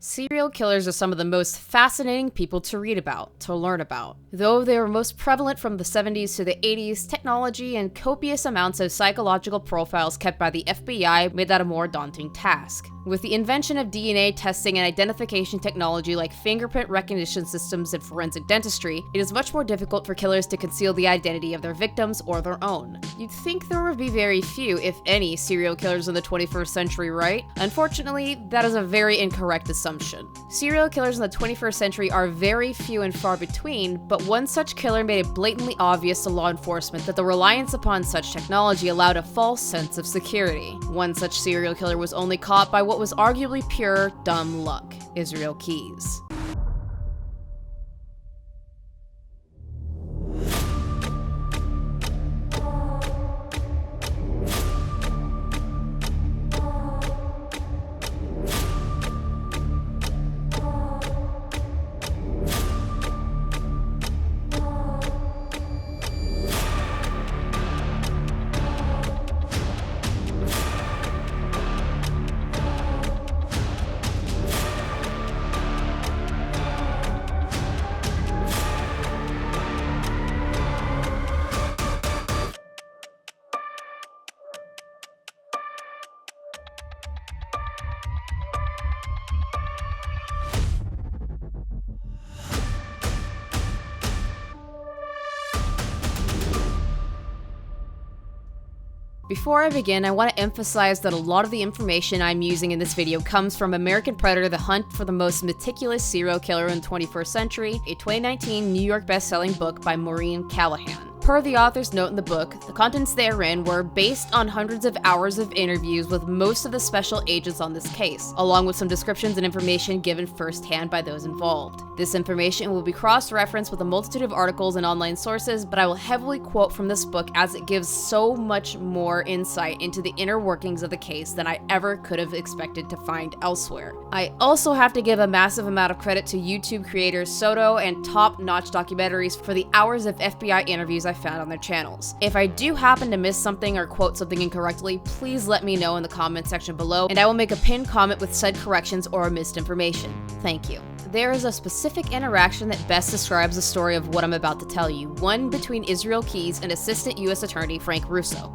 Serial killers are some of the most fascinating people to read about, to learn about. Though they were most prevalent from the 70s to the 80s, technology and copious amounts of psychological profiles kept by the FBI made that a more daunting task. With the invention of DNA testing and identification technology like fingerprint recognition systems and forensic dentistry, it is much more difficult for killers to conceal the identity of their victims or their own. You'd think there would be very few, if any, serial killers in the 21st century, right? Unfortunately, that is a very incorrect assumption. Serial killers in the 21st century are very few and far between, but one such killer made it blatantly obvious to law enforcement that the reliance upon such technology allowed a false sense of security. One such serial killer was only caught by what was arguably pure dumb luck: Israel Keyes. Before I begin, I want to emphasize that a lot of the information I'm using in this video comes from American Predator: The Hunt for the Most Meticulous Serial Killer in the 21st Century, a 2019 New York best-selling book by Maureen Callahan. Per the author's note in the book, the contents therein were based on hundreds of hours of interviews with most of the special agents on this case, along with some descriptions and information given firsthand by those involved. This information will be cross-referenced with a multitude of articles and online sources, but I will heavily quote from this book as it gives so much more insight into the inner workings of the case than I ever could have expected to find elsewhere. I also have to give a massive amount of credit to YouTube creators Soto and TopNotch Documentaries for the hours of FBI interviews I found on their channels. If I do happen to miss something or quote something incorrectly, please let me know in the comment section below, and I will make a pinned comment with said corrections or missed information. Thank you. There is a specific interaction that best describes the story of what I'm about to tell you, one between Israel Keyes and Assistant U.S. Attorney Frank Russo.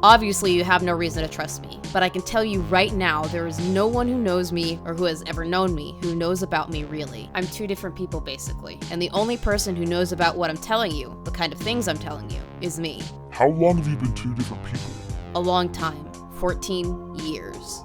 Obviously, you have no reason to trust me, but I can tell you right now, there is no one who knows me or who has ever known me who knows about me really. I'm two different people basically, and the only person who knows about what I'm telling you, the kind of things I'm telling you, is me. How long have you been two different people? A long time. 14 years.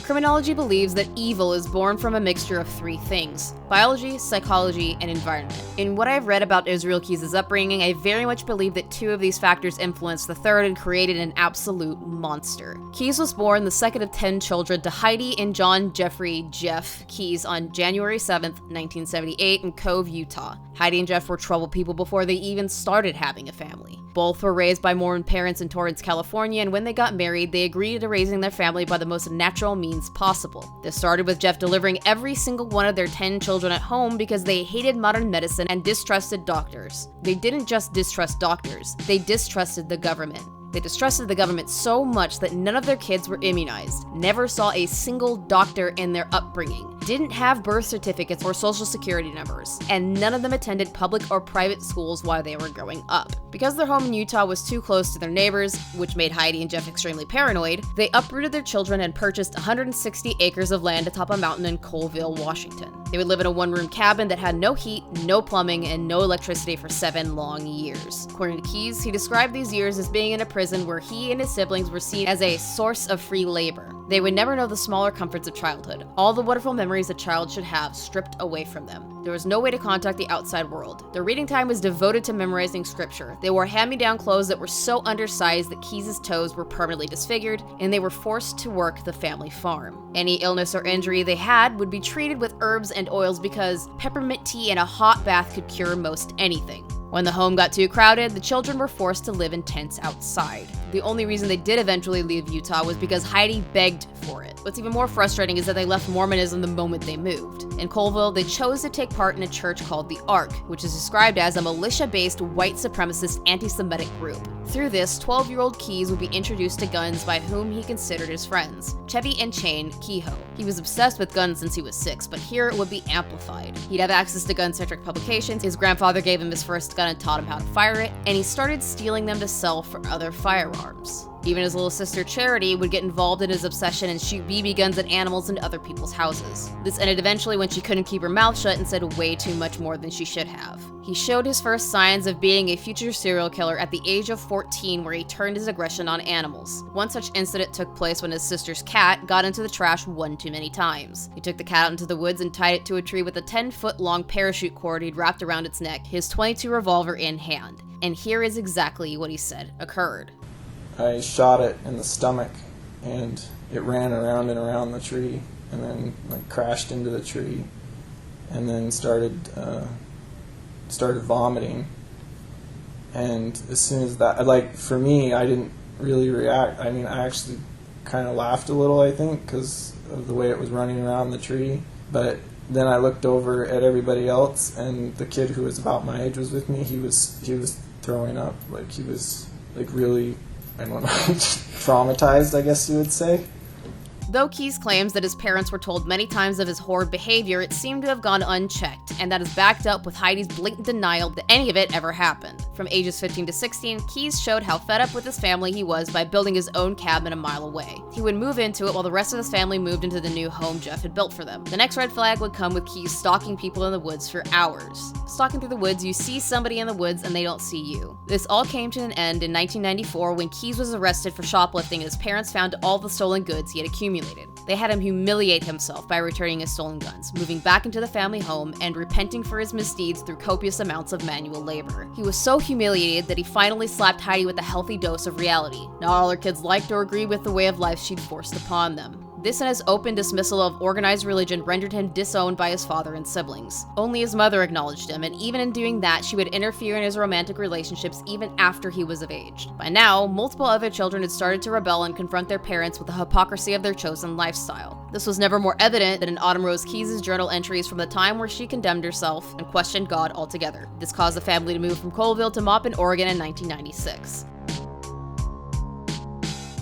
Criminology believes that evil is born from a mixture of three things: biology, psychology, and environment. In what I've read about Israel Keyes' upbringing, I very much believe that two of these factors influenced the third and created an absolute monster. Keyes was born the second of 10 children to Heidi and John Jeffrey Jeff Keyes on January 7th, 1978 in Cove, Utah. Heidi and Jeff were troubled people before they even started having a family. Both were raised by Mormon parents in Torrance, California, and when they got married, they agreed to raising their family by the most natural means possible. This started with Jeff delivering every single one of their 10 children at home because they hated modern medicine and distrusted doctors. They didn't just distrust doctors, they distrusted the government. They distrusted the government so much that none of their kids were immunized, never saw a single doctor in their upbringing, didn't have birth certificates or social security numbers, and none of them attended public or private schools while they were growing up. Because their home in Utah was too close to their neighbors, which made Heidi and Jeff extremely paranoid, they uprooted their children and purchased 160 acres of land atop a mountain in Colville, Washington. They would live in a one-room cabin that had no heat, no plumbing, and no electricity for 7 long years. According to Keyes, he described these years as being in a prison where he and his siblings were seen as a source of free labor. They would never know the smaller comforts of childhood, all the wonderful memories a child should have stripped away from them. There was no way to contact the outside world. Their reading time was devoted to memorizing scripture. They wore hand-me-down clothes that were so undersized that Keyes' toes were permanently disfigured, and they were forced to work the family farm. Any illness or injury they had would be treated with herbs and oils because peppermint tea and a hot bath could cure most anything. When the home got too crowded, the children were forced to live in tents outside. The only reason they did eventually leave Utah was because Heidi begged for it. What's even more frustrating is that they left Mormonism the moment they moved. In Colville, they chose to take part in a church called the Ark, which is described as a militia-based white supremacist anti-Semitic group. Through this, 12-year-old Keyes would be introduced to guns by whom he considered his friends, Chevy and Shane Kehoe. He was obsessed with guns since he was 6, but here it would be amplified. He'd have access to gun-centric publications, his grandfather gave him his first gun and taught him how to fire it, and he started stealing them to sell for other firearms. Even his little sister Charity would get involved in his obsession and shoot BB guns at animals in other people's houses. This ended eventually when she couldn't keep her mouth shut and said way too much more than she should have. He showed his first signs of being a future serial killer at the age of 14, where he turned his aggression on animals. One such incident took place when his sister's cat got into the trash one too many times. He took the cat out into the woods and tied it to a tree with a 10-foot-long parachute cord he'd wrapped around its neck, his .22 revolver in hand. And here is exactly what he said occurred. I shot it in the stomach, and it ran around and around the tree, and then crashed into the tree, and then started vomiting. And as soon as that, for me, I didn't really react. I mean, I actually kind of laughed a little, I think, because of the way it was running around the tree. But then I looked over at everybody else, and the kid who was about my age was with me. He was throwing up. He was really, I don't know, traumatized, I guess you would say. Though Keyes claims that his parents were told many times of his horrid behavior, it seemed to have gone unchecked, and that is backed up with Heidi's blatant denial that any of it ever happened. From ages 15 to 16, Keyes showed how fed up with his family he was by building his own cabin a mile away. He would move into it while the rest of his family moved into the new home Jeff had built for them. The next red flag would come with Keyes stalking people in the woods for hours. Stalking through the woods, you see somebody in the woods and they don't see you. This all came to an end in 1994 when Keyes was arrested for shoplifting and his parents found all the stolen goods he had accumulated. They had him humiliate himself by returning his stolen guns, moving back into the family home, and repenting for his misdeeds through copious amounts of manual labor. He was so humiliated that he finally slapped Heidi with a healthy dose of reality. Not all her kids liked or agreed with the way of life she'd forced upon them. This and his open dismissal of organized religion rendered him disowned by his father and siblings. Only his mother acknowledged him, and even in doing that, she would interfere in his romantic relationships even after he was of age. By now, multiple other children had started to rebel and confront their parents with the hypocrisy of their chosen lifestyle. This was never more evident than in Autumn Rose Keyes' journal entries from the time where she condemned herself and questioned God altogether. This caused the family to move from Colville to Maupin, Oregon in 1996.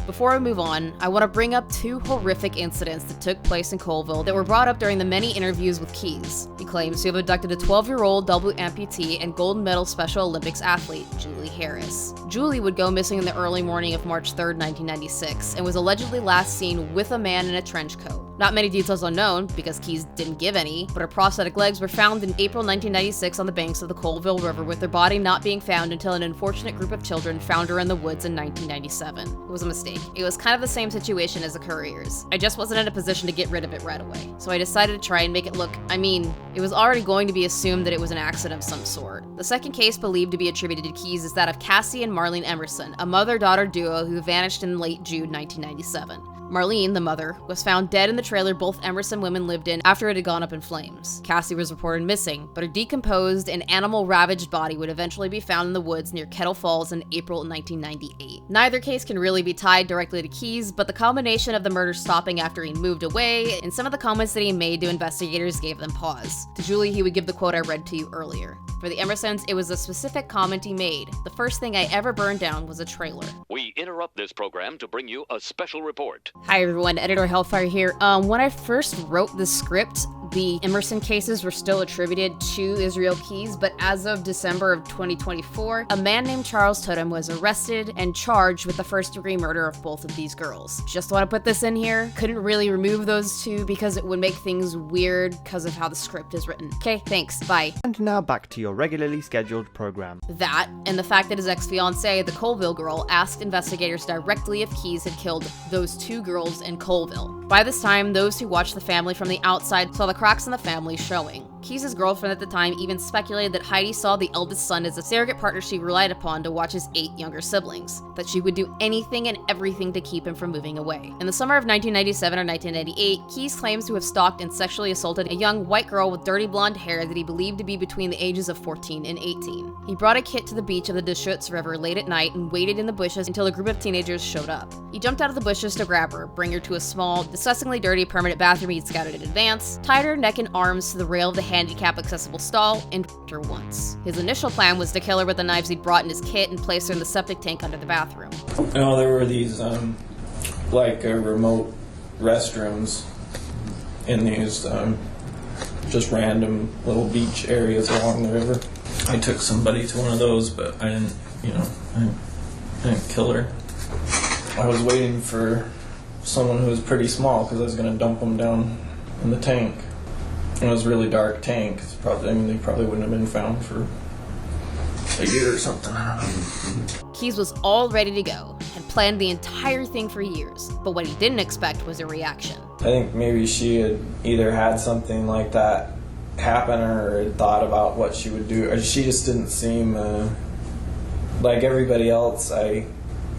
Before I move on, I want to bring up two horrific incidents that took place in Colville that were brought up during the many interviews with Keyes. He claims to have abducted a 12-year-old double amputee and gold medal Special Olympics athlete, Julie Harris. Julie would go missing in the early morning of March 3rd, 1996, and was allegedly last seen with a man in a trench coat. Not many details are known, because Keyes didn't give any, but her prosthetic legs were found in April 1996 on the banks of the Colville River, with her body not being found until an unfortunate group of children found her in the woods in 1997. It was a mistake. It was kind of the same situation as the Courier's. I just wasn't in a position to get rid of it right away, so I decided to try and make it look, it was already going to be assumed that it was an accident of some sort. The second case believed to be attributed to Keyes is that of Cassie and Marlene Emerson, a mother-daughter duo who vanished in late June 1997. Marlene, the mother, was found dead in the trailer both Emerson women lived in after it had gone up in flames. Cassie was reported missing, but her decomposed and animal-ravaged body would eventually be found in the woods near Kettle Falls in April 1998. Neither case can really be tied directly to Keyes, but the combination of the murder stopping after he moved away and some of the comments that he made to investigators gave them pause. To Julie, he would give the quote I read to you earlier. For the Emersons, it was a specific comment he made. The first thing I ever burned down was a trailer. We interrupt this program to bring you a special report. Hi everyone, Editor Hellfire here. When I first wrote the script, the Emerson cases were still attributed to Israel Keyes, but as of December of 2024, a man named Charles Tudum was arrested and charged with the first-degree murder of both of these girls. Just want to put this in here. Couldn't really remove those two because it would make things weird because of how the script is written. Okay, thanks, bye. And now back to your regularly scheduled program. That, and the fact that his ex-fiancée, the Colville girl, asked investigators directly if Keyes had killed those two girls in Colville. By this time, those who watched the family from the outside saw the cracks in the family showing. Keyes' girlfriend at the time even speculated that Heidi saw the eldest son as a surrogate partner she relied upon to watch his 8 younger siblings, that she would do anything and everything to keep him from moving away. In the summer of 1997 or 1998, Keyes claims to have stalked and sexually assaulted a young white girl with dirty blonde hair that he believed to be between the ages of 14 and 18. He brought a kit to the beach of the Deschutes River late at night and waited in the bushes until a group of teenagers showed up. He jumped out of the bushes to grab her, bring her to a small, disgustingly dirty permanent bathroom he'd scouted in advance, tied her neck and arms to the rail of the handicap-accessible stall, and her once. His initial plan was to kill her with the knives he'd brought in his kit and place her in the septic tank under the bathroom. There were these, remote restrooms in these, just random little beach areas along the river. I took somebody to one of those, but I didn't kill her. I was waiting for someone who was pretty small because I was going to dump them down in the tank. It was a really dark tank. They probably wouldn't have been found for a year or something. I don't know. Keyes was all ready to go, had planned the entire thing for years, but what he didn't expect was a reaction. I think maybe she had either had something like that happen or had thought about what she would do. She just didn't seem like everybody else I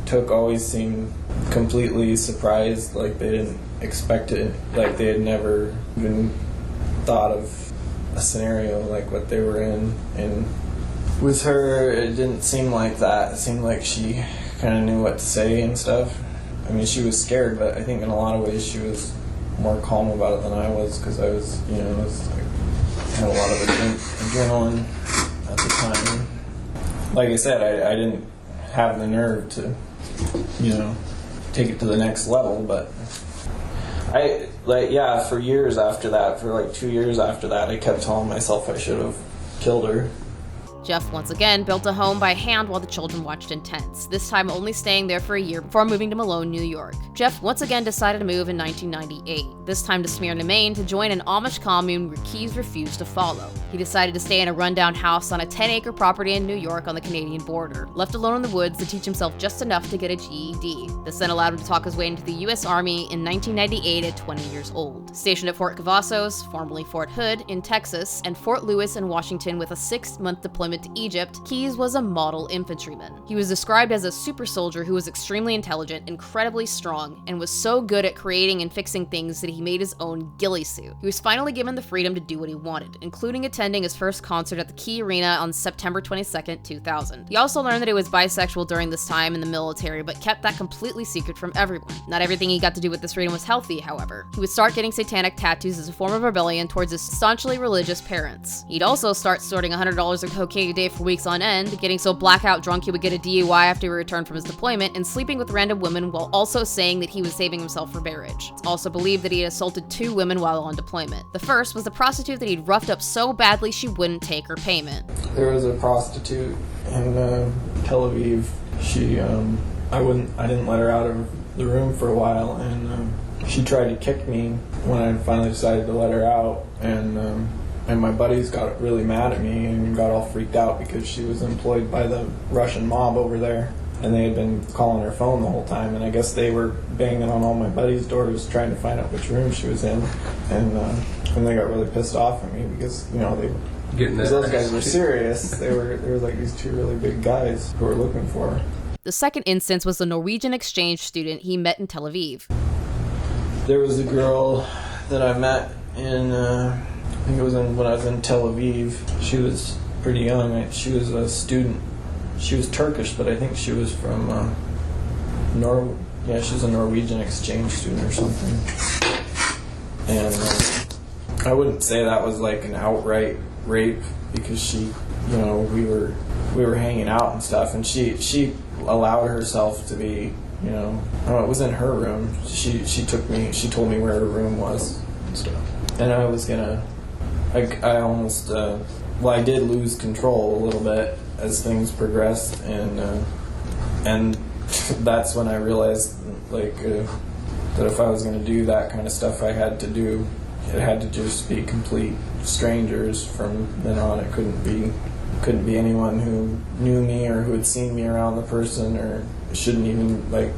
took always seemed completely surprised, like they didn't expect it, like they had never even thought of a scenario like what they were in. And with her, it didn't seem like that. It seemed like she kind of knew what to say and stuff. I mean, she was scared, but I think in a lot of ways she was more calm about it than I was, because I was, had a lot of adrenaline at the time. Like I said, I didn't have the nerve to, take it to the next level, but for years after that, for like 2 years after that, I kept telling myself I should have killed her. Jeff once again built a home by hand while the children watched in tents, this time only staying there for a year before moving to Malone, New York. Jeff once again decided to move in 1998, this time to Smyrna, Maine, to join an Amish commune where Keyes refused to follow. He decided to stay in a rundown house on a 10-acre property in New York on the Canadian border, left alone in the woods to teach himself just enough to get a GED. This then allowed him to talk his way into the U.S. Army in 1998 at 20 years old. Stationed at Fort Cavazos, formerly Fort Hood, in Texas, and Fort Lewis in Washington with a 6-month deployment to Egypt, Keyes was a model infantryman. He was described as a super soldier who was extremely intelligent, incredibly strong, and was so good at creating and fixing things that he made his own ghillie suit. He was finally given the freedom to do what he wanted, including attending his first concert at the Key Arena on September 22, 2000. He also learned that he was bisexual during this time in the military, but kept that completely secret from everyone. Not everything he got to do with this freedom was healthy, however. He would start getting satanic tattoos as a form of rebellion towards his staunchly religious parents. He'd also start snorting $100 of cocaine a day for weeks on end, getting so blackout drunk he would get a DUI after he returned from his deployment, and sleeping with random women while also saying that he was saving himself for marriage. It's also believed that he had assaulted 2 women while on deployment. The first was the prostitute that he'd roughed up so badly she wouldn't take her payment. There was a prostitute in Tel Aviv. She, I didn't let her out of the room for a while, and she tried to kick me when I finally decided to let her out, and my buddies got really mad at me and got all freaked out because she was employed by the Russian mob over there, and they had been calling her phone the whole time, and I guess they were banging on all my buddies' doors trying to find out which room she was in, and they got really pissed off at me because, those guys were serious. There were like these 2 really big guys who were looking for her. The second instance was the Norwegian exchange student he met in Tel Aviv. There was a girl that I met in, I think it was when I was in Tel Aviv. She was pretty young. She was a student. She was Turkish, but I think she was from she was a Norwegian exchange student or something. And I wouldn't say that was like an outright rape, because she, we were hanging out and stuff, and she allowed herself to be, it was in her room. She told me where her room was and stuff. And I was gonna, I almost, I did lose control a little bit as things progressed, and that's when I realized, that if I was gonna do that kind of stuff, it had to just be complete strangers from then on. It couldn't be anyone who knew me or who had seen me around the person, or shouldn't even, I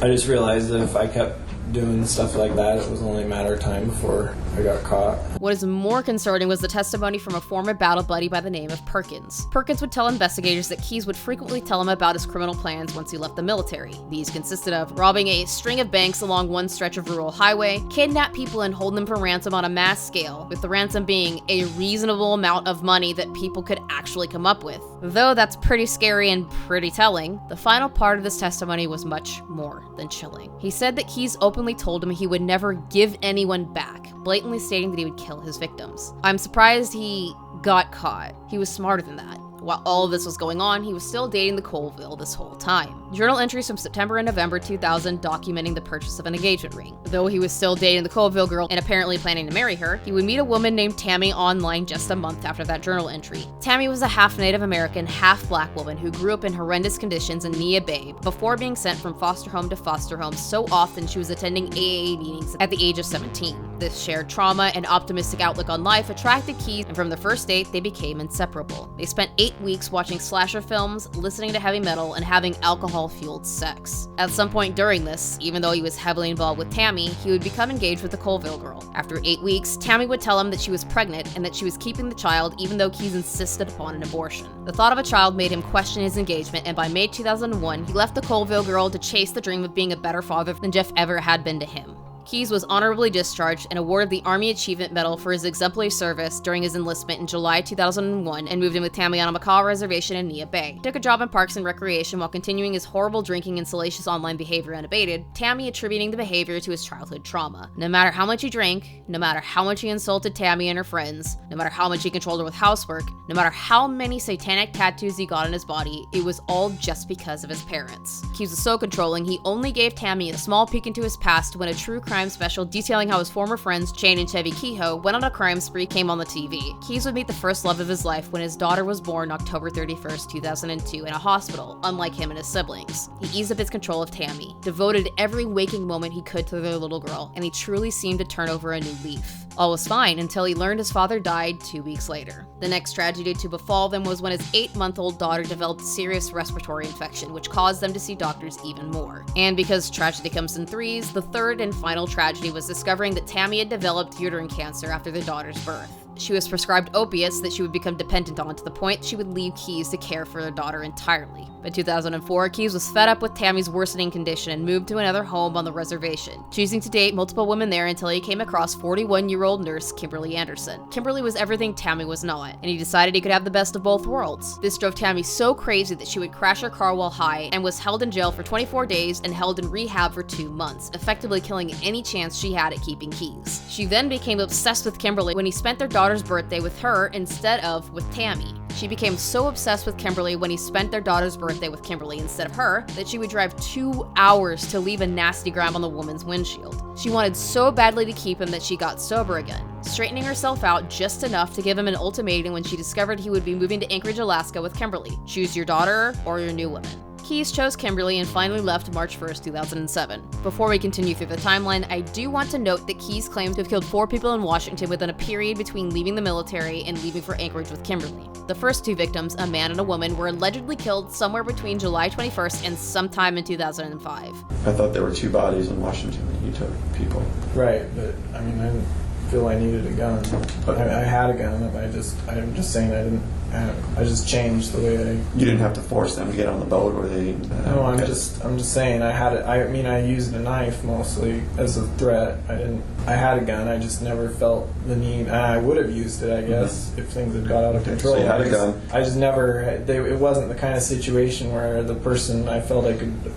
just realized that if I kept doing stuff like that, it was only a matter of time before I got caught. What is more concerning was the testimony from a former battle buddy by the name of Perkins. Perkins would tell investigators that Keyes would frequently tell him about his criminal plans once he left the military. These consisted of robbing a string of banks along one stretch of rural highway, kidnap people and hold them for ransom on a mass scale, with the ransom being a reasonable amount of money that people could actually come up with. Though that's pretty scary and pretty telling, the final part of this testimony was much more than chilling. He said that Keyes openly told him he would never give anyone back, blatantly stating that he would kill his victims. I'm surprised he got caught. He was smarter than that. While all of this was going on, he was still dating the Colville this whole time. Journal entries from September and November 2000 documenting the purchase of an engagement ring. Though he was still dating the Colville girl and apparently planning to marry her, he would meet a woman named Tammy online just a month after that journal entry. Tammy was a half Native American, half black woman who grew up in horrendous conditions in Nia Bay before being sent from foster home to foster home so often she was attending AA meetings at the age of 17. This shared trauma and optimistic outlook on life attracted Keyes, and from the first date, they became inseparable. They spent 8 weeks watching slasher films, listening to heavy metal, and having alcohol-fueled sex. At some point during this, even though he was heavily involved with Tammy, he would become engaged with the Colville girl. After 8 weeks, Tammy would tell him that she was pregnant and that she was keeping the child even though Keyes insisted upon an abortion. The thought of a child made him question his engagement, and by May 2001, he left the Colville girl to chase the dream of being a better father than Jeff ever had been to him. Keyes was honorably discharged and awarded the Army Achievement Medal for his exemplary service during his enlistment in July 2001 and moved in with Tammy on a Macaw reservation in Nia Bay. He took a job in Parks and Recreation while continuing his horrible drinking and salacious online behavior unabated, Tammy attributing the behavior to his childhood trauma. No matter how much he drank, no matter how much he insulted Tammy and her friends, no matter how much he controlled her with housework, no matter how many satanic tattoos he got on his body, it was all just because of his parents. Keyes was so controlling, he only gave Tammy a small peek into his past when a true crime special detailing how his former friends Jane and Chevy Kehoe went on a crime spree came on the TV. Keyes would meet the first love of his life when his daughter was born October 31st, 2002 in a hospital, unlike him and his siblings. He eased up his control of Tammy, devoted every waking moment he could to their little girl, and he truly seemed to turn over a new leaf. All was fine until he learned his father died 2 weeks later. The next tragedy to befall them was when his 8-month-old daughter developed serious respiratory infection, which caused them to see doctors even more. And because tragedy comes in threes, the third and final tragedy was discovering that Tammy had developed uterine cancer after their daughter's birth. She was prescribed opiates that she would become dependent on to the point she would leave Keyes to care for their daughter entirely. By 2004, Keyes was fed up with Tammy's worsening condition and moved to another home on the reservation, choosing to date multiple women there until he came across 41-year-old nurse Kimberly Anderson. Kimberly was everything Tammy was not, and he decided he could have the best of both worlds. This drove Tammy so crazy that she would crash her car while high and was held in jail for 24 days and held in rehab for 2 months, effectively killing any chance she had at keeping Keyes. She then became obsessed with Kimberly when he spent their daughter's birthday with her instead of with Tammy. She became so obsessed with Kimberly when he spent their daughter's birthday with Kimberly instead of her that she would drive 2 hours to leave a nasty grab on the woman's windshield. She wanted so badly to keep him that she got sober again, straightening herself out just enough to give him an ultimatum when she discovered he would be moving to Anchorage, Alaska with Kimberly. Choose your daughter or your new woman. Keyes chose Kimberly and finally left March 1st, 2007. Before we continue through the timeline, I do want to note that Keyes claimed to have killed 4 people in Washington within a period between leaving the military and leaving for Anchorage with Kimberly. The first 2 victims, a man and a woman, were allegedly killed somewhere between July 21st and sometime in 2005. I thought there were 2 bodies in Washington that you took people. Right, but I mean, I didn't feel I needed a gun. I had a gun, I'm just saying I didn't. I just changed the way I. You didn't have to force them to get on the boat, or they. No, I'm just saying I had it. I mean, I used a knife mostly as a threat. I had a gun. I just never felt the need. I would have used it, I guess, if things had got out of control. So you had a gun. I just never. It wasn't the kind of situation where the person I felt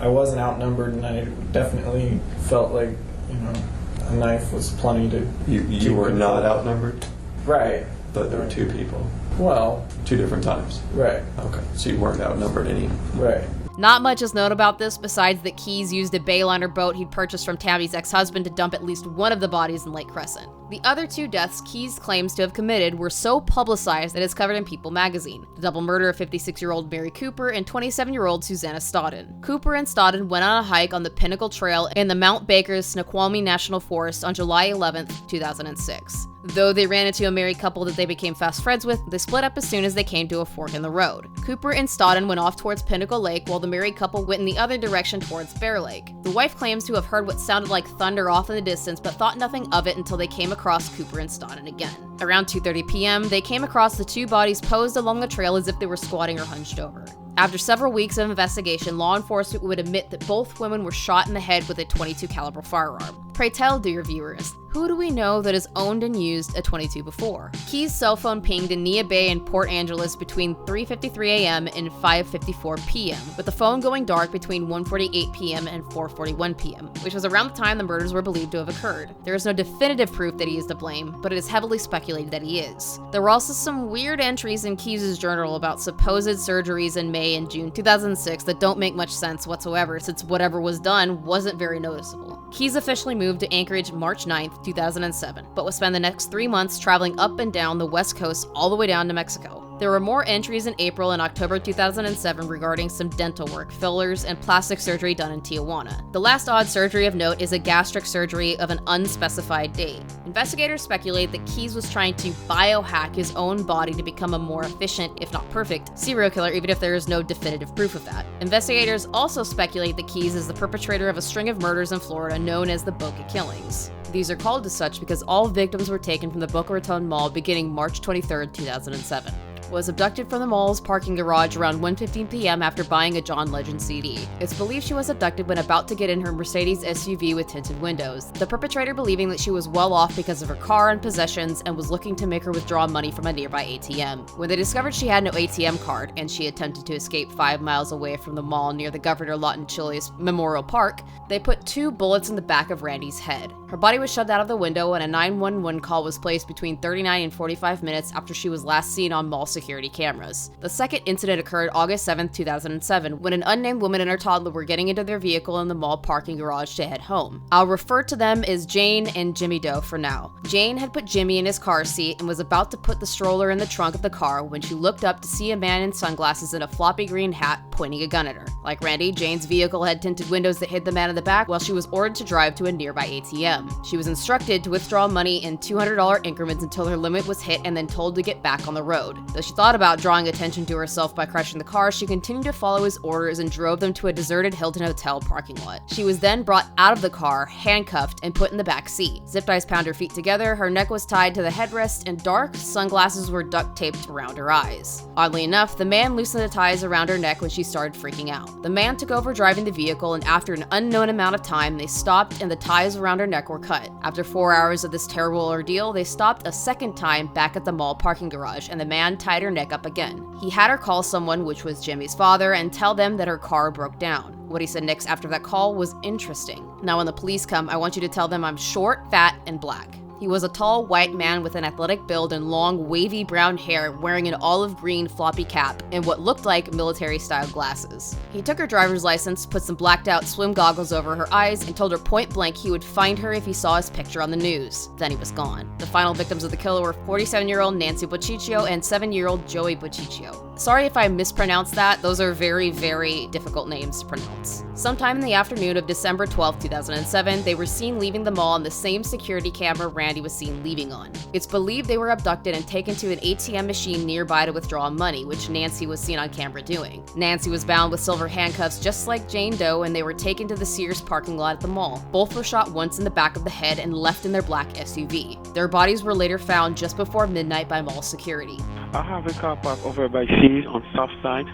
I wasn't outnumbered, and I definitely felt like a knife was plenty to. You were not outnumbered. Right. But there were 2 people. Well. 2 different times. Right. Okay. So you weren't outnumbered any. Right. Not much is known about this besides that Keyes used a Bayliner boat he'd purchased from Tammy's ex-husband to dump at least one of the bodies in Lake Crescent. The other 2 deaths Keyes claims to have committed were so publicized that it's covered in People magazine. The double murder of 56-year-old Mary Cooper and 27-year-old Susanna Stodden. Cooper and Stodden went on a hike on the Pinnacle Trail in the Mount Baker's Snoqualmie National Forest on July 11, 2006. Though they ran into a married couple that they became fast friends with, they split up as soon as they came to a fork in the road. Cooper and Stodden went off towards Pinnacle Lake while the married couple went in the other direction towards Bear Lake. The wife claims to have heard what sounded like thunder off in the distance but thought nothing of it until they came across Cooper and Stodden again. Around 2:30 p.m., they came across the 2 bodies posed along the trail as if they were squatting or hunched over. After several weeks of investigation, law enforcement would admit that both women were shot in the head with a .22 caliber firearm. Pray tell, dear viewers, who do we know that has owned and used a .22 before? Key's cell phone pinged in Nia Bay in Port Angeles between 3:53 a.m. and 5:54 p.m., with the phone going dark between 1:48 p.m. and 4:41 p.m., which was around the time the murders were believed to have occurred. There is no definitive proof that he is to blame, but it is heavily speculated that he is. There were also some weird entries in Keyes' journal about supposed surgeries in May and June 2006 that don't make much sense whatsoever, since whatever was done wasn't very noticeable. Keyes officially moved to Anchorage March 9th, 2007, but would spend the next 3 months traveling up and down the West Coast all the way down to Mexico. There were more entries in April and October 2007 regarding some dental work, fillers, and plastic surgery done in Tijuana. The last odd surgery of note is a gastric surgery of an unspecified date. Investigators speculate that Keyes was trying to biohack his own body to become a more efficient, if not perfect, serial killer, even if there is no definitive proof of that. Investigators also speculate that Keyes is the perpetrator of a string of murders in Florida known as the Boca Killings. These are called as such because all victims were taken from the Boca Raton Mall beginning March 23, 2007. Was abducted from the mall's parking garage around 1:15 p.m. after buying a John Legend CD. It's believed she was abducted when about to get in her Mercedes SUV with tinted windows, the perpetrator believing that she was well off because of her car and possessions and was looking to make her withdraw money from a nearby ATM. When they discovered she had no ATM card and she attempted to escape 5 miles away from the mall near the Governor Lawton Chiles Memorial Park, they put 2 bullets in the back of Randy's head. Her body was shoved out of the window and a 911 call was placed between 39 and 45 minutes after she was last seen on mall security cameras. The second incident occurred August 7, 2007, when an unnamed woman and her toddler were getting into their vehicle in the mall parking garage to head home. I'll refer to them as Jane and Jimmy Doe for now. Jane had put Jimmy in his car seat and was about to put the stroller in the trunk of the car when she looked up to see a man in sunglasses and a floppy green hat pointing a gun at her. Like Randy, Jane's vehicle had tinted windows that hid the man in the back while she was ordered to drive to a nearby ATM. She was instructed to withdraw money in $200 increments until her limit was hit and then told to get back on the road. Though she thought about drawing attention to herself by crashing the car, she continued to follow his orders and drove them to a deserted Hilton Hotel parking lot. She was then brought out of the car, handcuffed, and put in the back seat. Zip ties bound her feet together, her neck was tied to the headrest, and dark sunglasses were duct taped around her eyes. Oddly enough, the man loosened the ties around her neck when she started freaking out. The man took over driving the vehicle, and after an unknown amount of time, they stopped and the ties around her neck were cut. After 4 hours of this terrible ordeal, they stopped a second time back at the mall parking garage, and the man tied her neck up again. He had her call someone, which was Jimmy's father, and tell them that her car broke down. What he said next after that call was interesting. Now when the police come, I want you to tell them I'm short, fat, and black. He was a tall white man with an athletic build and long, wavy brown hair, wearing an olive green floppy cap and what looked like military-style glasses. He took her driver's license, put some blacked-out swim goggles over her eyes, and told her point blank he would find her if he saw his picture on the news. Then he was gone. The final victims of the killer were 47-year-old Nancy Bochicchio and 7-year-old Joey Bochicchio. Sorry if I mispronounced that, those are very, very difficult names to pronounce. Sometime in the afternoon of December 12, 2007, they were seen leaving the mall on the same security camera Randy was seen leaving on. It's believed they were abducted and taken to an ATM machine nearby to withdraw money, which Nancy was seen on camera doing. Nancy was bound with silver handcuffs just like Jane Doe, and they were taken to the Sears parking lot at the mall. Both were shot once in the back of the head and left in their black SUV. Their bodies were later found just before midnight by mall security. I have a car park over by Sears on South Side.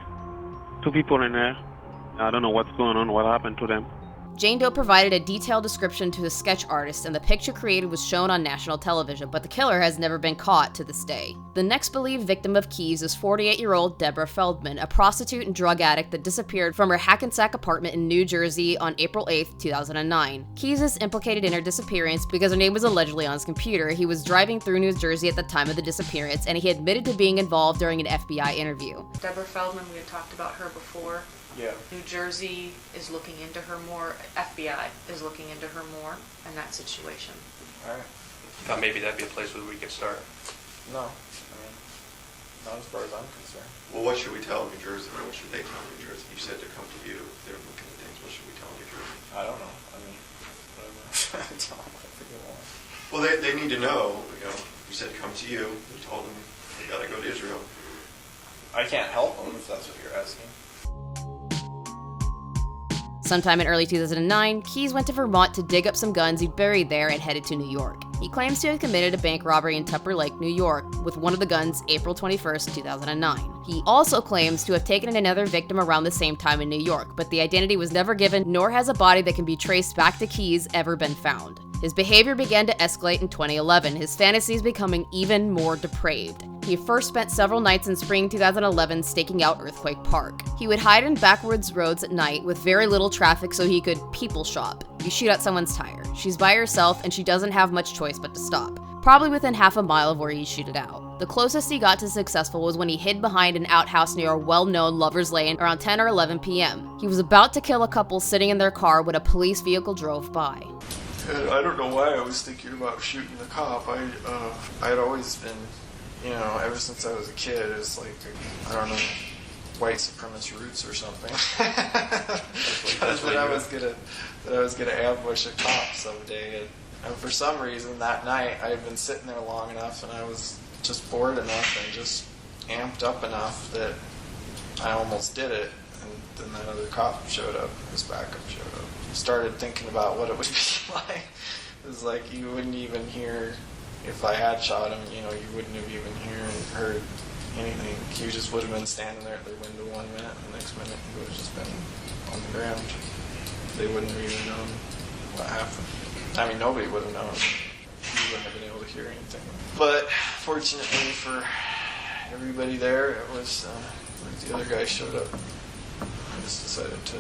2 people in there. I don't know what's going on, what happened to them. Jane Doe provided a detailed description to the sketch artist, and the picture created was shown on national television, but the killer has never been caught to this day. The next believed victim of Keyes is 48-year-old Deborah Feldman, a prostitute and drug addict that disappeared from her Hackensack apartment in New Jersey on April 8, 2009. Keyes is implicated in her disappearance because her name was allegedly on his computer. He was driving through New Jersey at the time of the disappearance, and he admitted to being involved during an FBI interview. Deborah Feldman, we had talked about her before. Yeah. New Jersey is looking into her more. FBI is looking into her more in that situation. Alright. thought maybe that'd be a place where we could start. No, I mean, not as far as I'm concerned. Well, what should we tell New Jersey, or what should they tell New Jersey? You said to come to you, if they're looking at things, what should we tell New Jersey? I don't know. I mean, whatever. Tell them whatever they want. Well, they need to know, you said come to you, you told them they got to go to Israel. I can't help them if that's what you're asking. Sometime in early 2009, Keyes went to Vermont to dig up some guns he'd buried there and headed to New York. He claims to have committed a bank robbery in Tupper Lake, New York, with one of the guns April 21st, 2009. He also claims to have taken another victim around the same time in New York, but the identity was never given, nor has a body that can be traced back to Keyes ever been found. His behavior began to escalate in 2011, his fantasies becoming even more depraved. He first spent several nights in spring 2011 staking out Earthquake Park. He would hide in backwoods roads at night with very little traffic so he could people shop. You shoot out someone's tire. She's by herself and she doesn't have much choice but to stop. Probably within half a mile of where he shoot it out. The closest he got to successful was when he hid behind an outhouse near a well-known Lover's Lane around 10 or 11 p.m. He was about to kill a couple sitting in their car when a police vehicle drove by. I don't know why I was thinking about shooting the cop. I'd always been, ever since I was a kid, it was like, I don't know, white supremacist roots or something. that I was gonna ambush a cop someday. And for some reason that night I had been sitting there long enough and I was just bored enough and just amped up enough that I almost did it. And then that other cop showed up, his backup showed up. Started thinking about what it would be like. It was like you wouldn't even hear, if I had shot him, you wouldn't have even heard anything. You just would have been standing there at their window 1 minute, and the next minute he would have just been on the ground. They wouldn't have even known what happened. I mean, nobody would have known. You wouldn't have been able to hear anything. But fortunately for everybody there, it was like the other guy showed up. I just decided to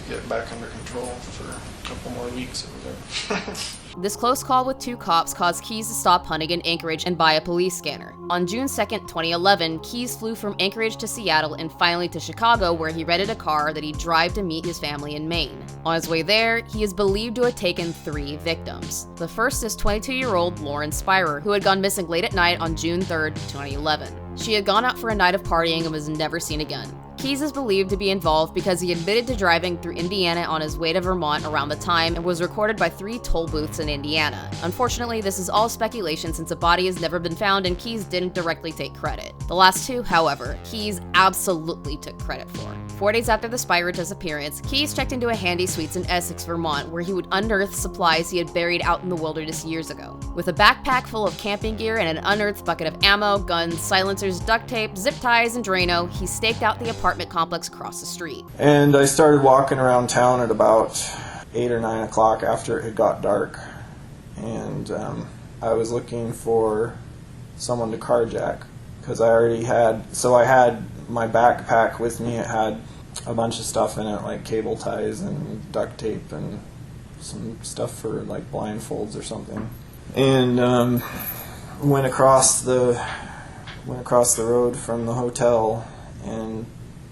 get back under control for a couple more weeks over there. This close call with two cops caused Keyes to stop hunting in Anchorage and buy a police scanner. On June 2nd, 2011, Keyes flew from Anchorage to Seattle and finally to Chicago, where he rented a car that he'd drive to meet his family in Maine. On his way there, he is believed to have taken 3 victims. The first is 22-year-old Lauren Spirer, who had gone missing late at night on June 3rd, 2011. She had gone out for a night of partying and was never seen again. Keyes is believed to be involved because he admitted to driving through Indiana on his way to Vermont around the time and was recorded by 3 toll booths in Indiana. Unfortunately, this is all speculation since a body has never been found and Keyes didn't directly take credit. The last 2, however, Keyes absolutely took credit for. 4 days after the Spirer disappearance, Keyes checked into a Handy Suites in Essex, Vermont, where he would unearth supplies he had buried out in the wilderness years ago. With a backpack full of camping gear and an unearthed bucket of ammo, guns, silencers, duct tape, zip ties, and Drano, he staked out the apartment complex across the street. And I started walking around town at about 8 or 9 o'clock after it had got dark. And I was looking for someone to carjack because I had my backpack with me. It had a bunch of stuff in it, like cable ties and duct tape and some stuff for like blindfolds or something. And went across the road from the hotel and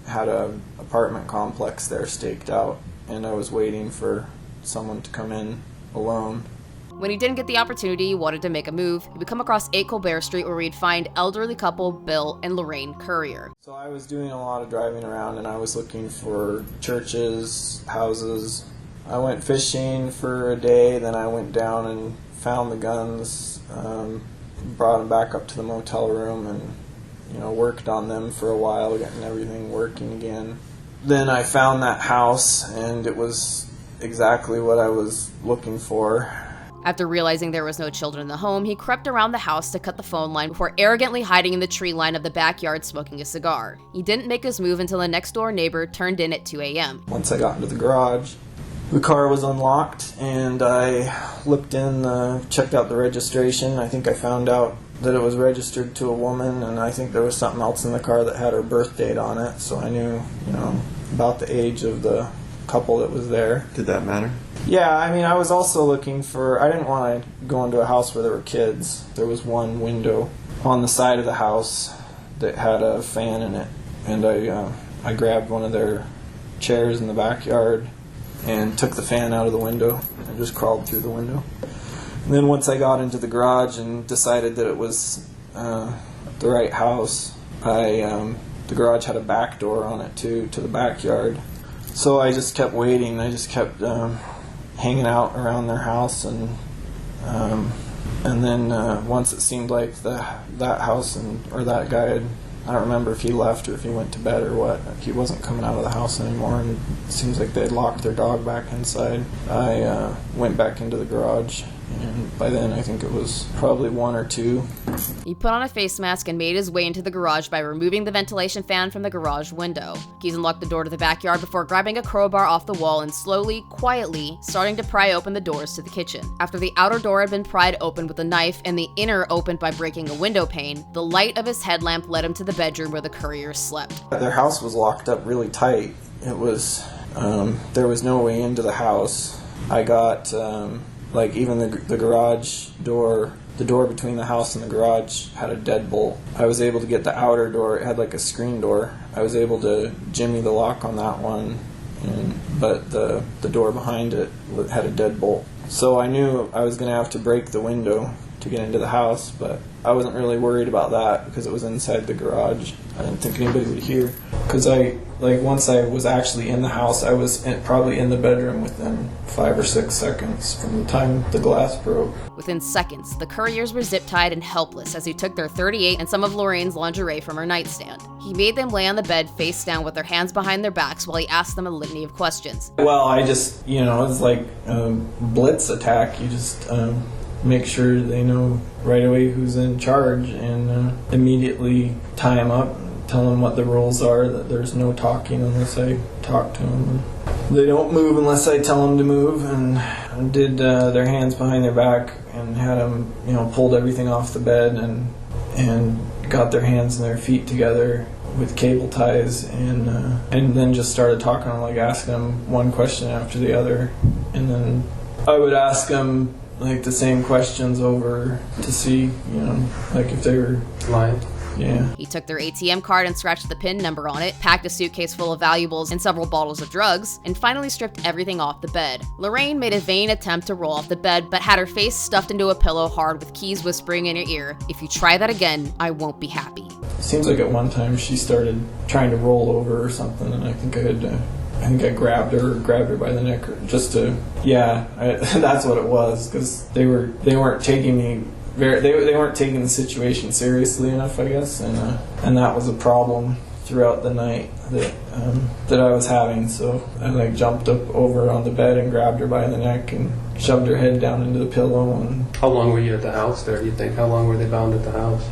had an apartment complex there staked out, and I was waiting for someone to come in alone. When he didn't get the opportunity, he wanted to make a move. He would come across 8 Colbert Street where he'd find elderly couple Bill and Lorraine Courier. So I was doing a lot of driving around and I was looking for churches, houses. I went fishing for a day, then I went down and found the guns, brought them back up to the motel room and worked on them for a while, getting everything working again. Then I found that house, and it was exactly what I was looking for. After realizing there was no children in the home, he crept around the house to cut the phone line before arrogantly hiding in the tree line of the backyard smoking a cigar. He didn't make his move until the next-door neighbor turned in at 2 a.m. Once I got into the garage, the car was unlocked, and I looked in, checked out the registration. I think I found out that it was registered to a woman, and I think there was something else in the car that had her birth date on it, so I knew, about the age of the couple that was there. Did that matter? Yeah, I was also looking for, I didn't want to go into a house where there were kids. There was one window on the side of the house that had a fan in it, and I grabbed one of their chairs in the backyard and took the fan out of the window and just crawled through the window. And then once I got into the garage and decided that it was the right house, the garage had a back door on it too, to the backyard. So I just kept waiting. I just kept hanging out around their house, and then once it seemed like that house or that guy had, I don't remember if he left or if he went to bed or what. He wasn't coming out of the house anymore, and it seems like they had locked their dog back inside. I went back into the garage, and by then I think it was probably 1 or 2. He put on a face mask and made his way into the garage by removing the ventilation fan from the garage window. Keys unlocked the door to the backyard before grabbing a crowbar off the wall and slowly, quietly, starting to pry open the doors to the kitchen. After the outer door had been pried open with a knife and the inner opened by breaking a window pane, the light of his headlamp led him to the bedroom where the couriers slept. Their house was locked up really tight. It was, there was no way into the house. I got, even the garage door, the door between the house and the garage had a deadbolt. I was able to get the outer door. It had like a screen door. I was able to jimmy the lock on that one, but the door behind it had a deadbolt. So I knew I was going to have to break the window to get into the house, but I wasn't really worried about that because it was inside the garage. I didn't think anybody would hear. Because once I was actually in the house, I was probably in the bedroom within 5 or 6 seconds from the time the glass broke. Within seconds, the couriers were zip-tied and helpless as he took their .38 and some of Lorraine's lingerie from her nightstand. He made them lay on the bed face down with their hands behind their backs while he asked them a litany of questions. Well, I just, it's like a blitz attack. You just make sure they know right away who's in charge and immediately tie them up. Tell them what the rules are, that there's no talking unless I talk to them. They don't move unless I tell them to move, and did their hands behind their back and had them, pulled everything off the bed and got their hands and their feet together with cable ties and then just started talking, asking them one question after the other. And then I would ask them the same questions over to see, if they were lying. Yeah. He took their ATM card and scratched the PIN number on it, packed a suitcase full of valuables and several bottles of drugs, and finally stripped everything off the bed. Lorraine made a vain attempt to roll off the bed, but had her face stuffed into a pillow hard with Keys whispering in her ear, "If you try that again, I won't be happy." Seems like at one time she started trying to roll over or something, and I think I grabbed her by the neck, just to, that's what it was, because they weren't taking me. They weren't taking the situation seriously enough, I guess, and that was a problem throughout the night that I was having. So I jumped up over on the bed and grabbed her by the neck and shoved her head down into the pillow. And how long were you at the house there, do you think? How long were they bound at the house?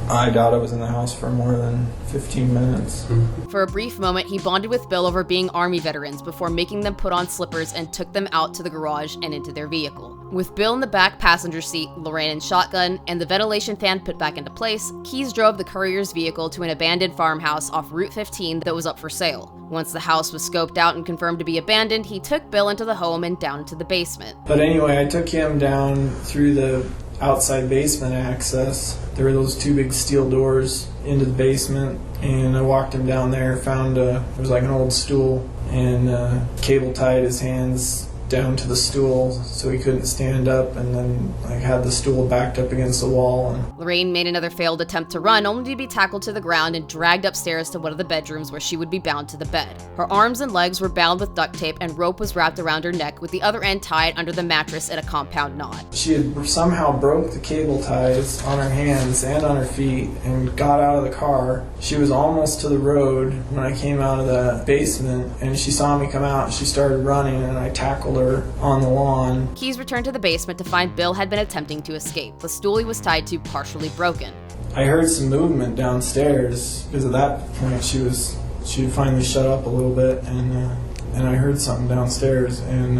I doubt I was in the house for more than 15 minutes. For a brief moment, he bonded with Bill over being Army veterans before making them put on slippers and took them out to the garage and into their vehicle. With Bill in the back passenger seat, Lorraine in shotgun, and the ventilation fan put back into place, Keys drove the courier's vehicle to an abandoned farmhouse off Route 15 that was up for sale. Once the house was scoped out and confirmed to be abandoned, he took Bill into the home and down into the basement. But anyway, I took him down through the outside basement access. There were those 2 big steel doors into the basement, and I walked him down there, found there was an old stool, and cable tied his hands down to the stool so he couldn't stand up, and then had the stool backed up against the wall. And Lorraine made another failed attempt to run, only to be tackled to the ground and dragged upstairs to one of the bedrooms where she would be bound to the bed. Her arms and legs were bound with duct tape and rope was wrapped around her neck with the other end tied under the mattress in a compound knot. She had somehow broke the cable ties on her hands and on her feet and got out of the car. She was almost to the road when I came out of the basement, and she saw me come out and she started running, and I tackled her on the lawn. Keys returned to the basement to find Bill had been attempting to escape. The stool he was tied to partially broken. I heard some movement downstairs because at that point she had finally shut up a little bit, and I heard something downstairs, and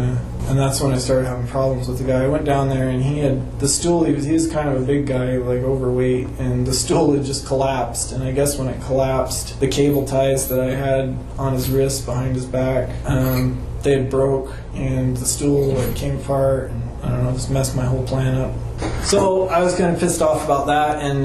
that's when I started having problems with the guy. I went down there, and he had the stool. He was kind of a big guy, overweight, and the stool had just collapsed. And I guess when it collapsed, the cable ties that I had on his wrist behind his back, they had broke, and the stool came apart, and I don't know, just messed my whole plan up. So I was kind of pissed off about that, and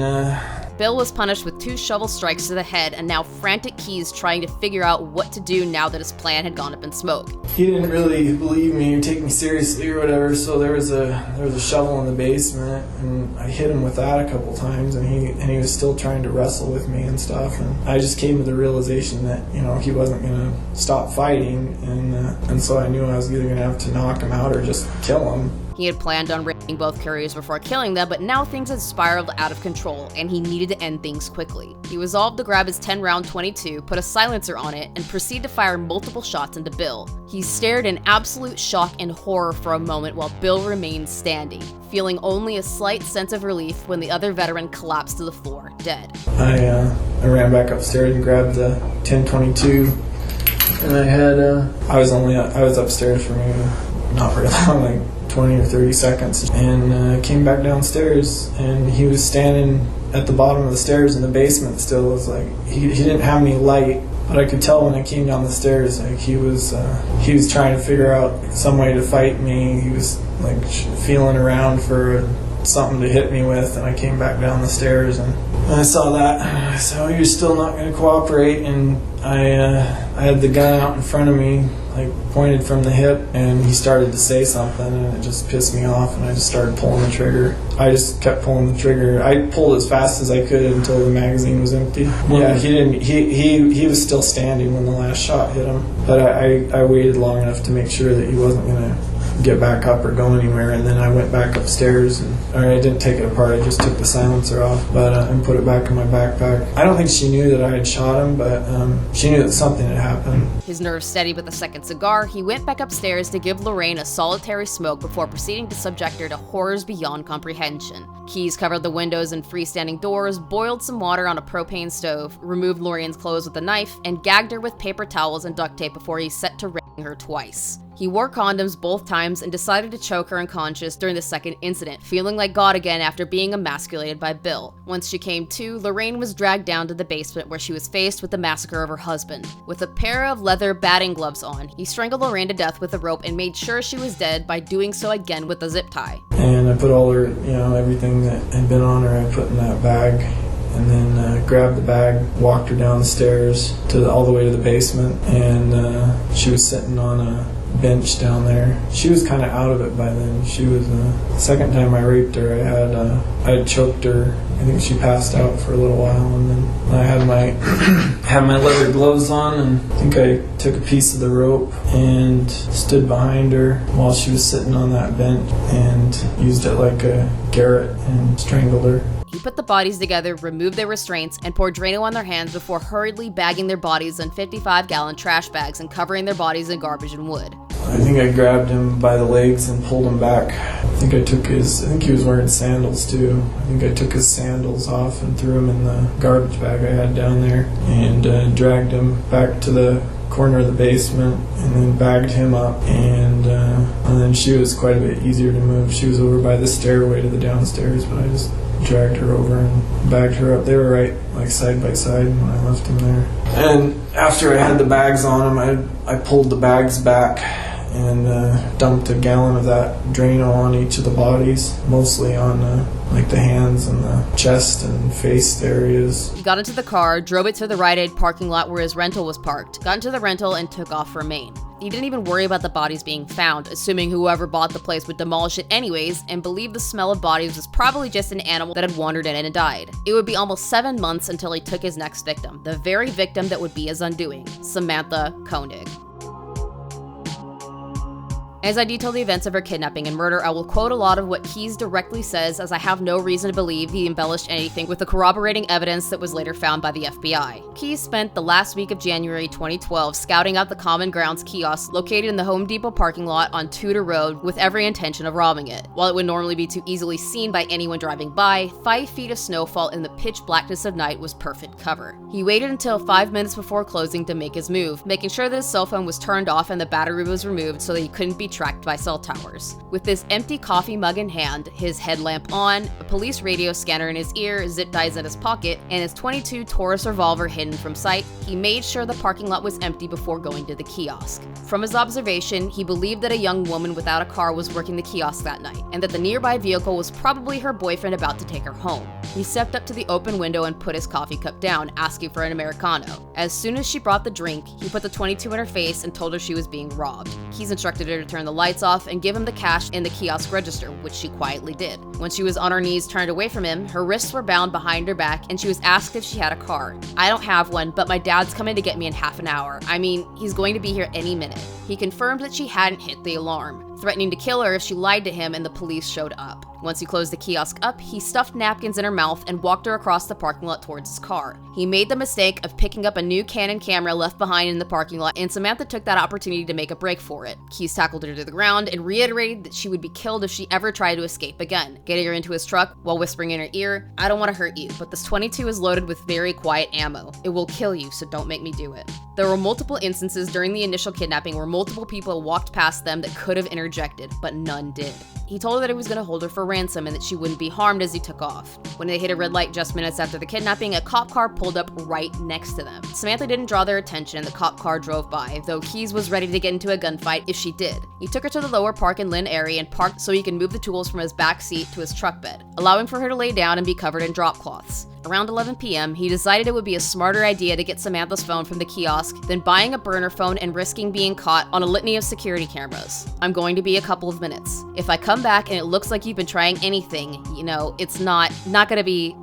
Bill was punished with 2 shovel strikes to the head, and now frantic Keys trying to figure out what to do now that his plan had gone up in smoke. He didn't really believe me or take me seriously or whatever, so there was a shovel in the basement, and I hit him with that a couple times, and he was still trying to wrestle with me and stuff, and I just came to the realization that, you know, he wasn't going to stop fighting, and so I knew I was either going to have to knock him out or just kill him. He had planned on raping both couriers before killing them, but now things had spiraled out of control, and he needed to end things quickly. He resolved to grab his 10-round .22, put a silencer on it, and proceed to fire multiple shots into Bill. He stared in absolute shock and horror for a moment while Bill remained standing, feeling only a slight sense of relief when the other veteran collapsed to the floor, dead. I ran back upstairs and grabbed the 10-22, and I was upstairs for maybe not very long, like 20 or 30 seconds, and came back downstairs, and he was standing at the bottom of the stairs in the basement still. It was like he didn't have any light, but I could tell when I came down the stairs, like he was trying to figure out some way to fight me. He was like feeling around for something to hit me with, and I came back down the stairs, and I saw that. So he was still not going to cooperate, and I had the gun out in front of me, like pointed from the hip, and he started to say something, and it just pissed me off, and I just started pulling the trigger. I just kept pulling the trigger. I pulled as fast as I could until the magazine was empty. Yeah, he was still standing when the last shot hit him, but I waited long enough to make sure that he wasn't going to get back up or go anywhere, and then I went back upstairs, I didn't take it apart, I just took the silencer off, and put it back in my backpack. I don't think she knew that I had shot him, but she knew that something had happened. His nerves steady with a second cigar, he went back upstairs to give Lorraine a solitary smoke before proceeding to subject her to horrors beyond comprehension. Keys covered the windows and freestanding doors, boiled some water on a propane stove, removed Lorraine's clothes with a knife, and gagged her with paper towels and duct tape before he set to raping her twice. He wore condoms both times and decided to choke her unconscious during the second incident, feeling like God again after being emasculated by Bill. Once she came to, Lorraine was dragged down to the basement where she was faced with the massacre of her husband. With a pair of leather batting gloves on, he strangled Lorraine to death with a rope and made sure she was dead by doing so again with a zip tie. And I put all her, everything that had been on her, I put in that bag. And then grabbed the bag, walked her downstairs all the way to the basement, and she was sitting on a bench down there. She was kind of out of it by then. She was the second time I raped her. I had choked her. I think she passed out for a little while, and then I had my leather gloves on, and I think I took a piece of the rope and stood behind her while she was sitting on that bench and used it like a garrote and strangled her. He put the bodies together, removed their restraints, and poured Drano on their hands before hurriedly bagging their bodies in 55-gallon trash bags and covering their bodies in garbage and wood. I think I grabbed him by the legs and pulled him back. I think he was wearing sandals too. I think I took his sandals off and threw him in the garbage bag I had down there, and dragged him back to the corner of the basement, and then bagged him up, and then she was quite a bit easier to move. She was over by the stairway to the downstairs, but I just dragged her over and bagged her up. They were right like side by side when I left them there. And after I had the bags on them, I pulled the bags back and dumped a gallon of that Drano on each of the bodies, mostly on like the hands and the chest and face areas. He got into the car, drove it to the Rite Aid parking lot where his rental was parked, got into the rental, and took off for Maine. He didn't even worry about the bodies being found, assuming whoever bought the place would demolish it anyways, and believed the smell of bodies was probably just an animal that had wandered in and died. It would be almost 7 months until he took his next victim, the very victim that would be his undoing, Samantha Koenig. As I detail the events of her kidnapping and murder, I will quote a lot of what Keys directly says, as I have no reason to believe he embellished anything with the corroborating evidence that was later found by the FBI. Keys spent the last week of January 2012 scouting out the Common Grounds kiosk located in the Home Depot parking lot on Tudor Road with every intention of robbing it. While it would normally be too easily seen by anyone driving by, 5 feet of snowfall in the pitch blackness of night was perfect cover. He waited until 5 minutes before closing to make his move, making sure that his cell phone was turned off and the battery was removed so that he couldn't be tracked by cell towers. With this empty coffee mug in hand, his headlamp on, a police radio scanner in his ear, zip ties in his pocket, and his .22 Taurus revolver hidden from sight, he made sure the parking lot was empty before going to the kiosk. From his observation, he believed that a young woman without a car was working the kiosk that night, and that the nearby vehicle was probably her boyfriend about to take her home. He stepped up to the open window and put his coffee cup down, asking for an Americano. As soon as she brought the drink, he put the 22 in her face and told her she was being robbed. Keys instructed her to turn the lights off and give him the cash in the kiosk register, which she quietly did. When she was on her knees turned away from him, her wrists were bound behind her back and she was asked if she had a car. "I don't have one, but my dad's coming to get me in half an hour. I mean, he's going to be here any minute." He confirmed that she hadn't hit the alarm, threatening to kill her if she lied to him, and the police showed up. Once he closed the kiosk up, he stuffed napkins in her mouth and walked her across the parking lot towards his car. He made the mistake of picking up a new Canon camera left behind in the parking lot, and Samantha took that opportunity to make a break for it. Keys tackled her to the ground and reiterated that she would be killed if she ever tried to escape again, getting her into his truck while whispering in her ear, "I don't want to hurt you, but this 22 is loaded with very quiet ammo. It will kill you, so don't make me do it." There were multiple instances during the initial kidnapping where multiple people walked past them that could have interjected, but none did. He told her that he was going to hold her for ransom and that she wouldn't be harmed as he took off. When they hit a red light just minutes after the kidnapping, a cop car pulled up right next to them. Samantha didn't draw their attention and the cop car drove by, though Keys was ready to get into a gunfight if she did. He took her to the lower Park and Lynn area and parked so he could move the tools from his back seat to his truck bed, allowing for her to lay down and be covered in drop cloths. Around 11 p.m., he decided it would be a smarter idea to get Samantha's phone from the kiosk than buying a burner phone and risking being caught on a litany of security cameras. "I'm going to be a couple of minutes. If I come back and it looks like you've been trying anything, it's not gonna be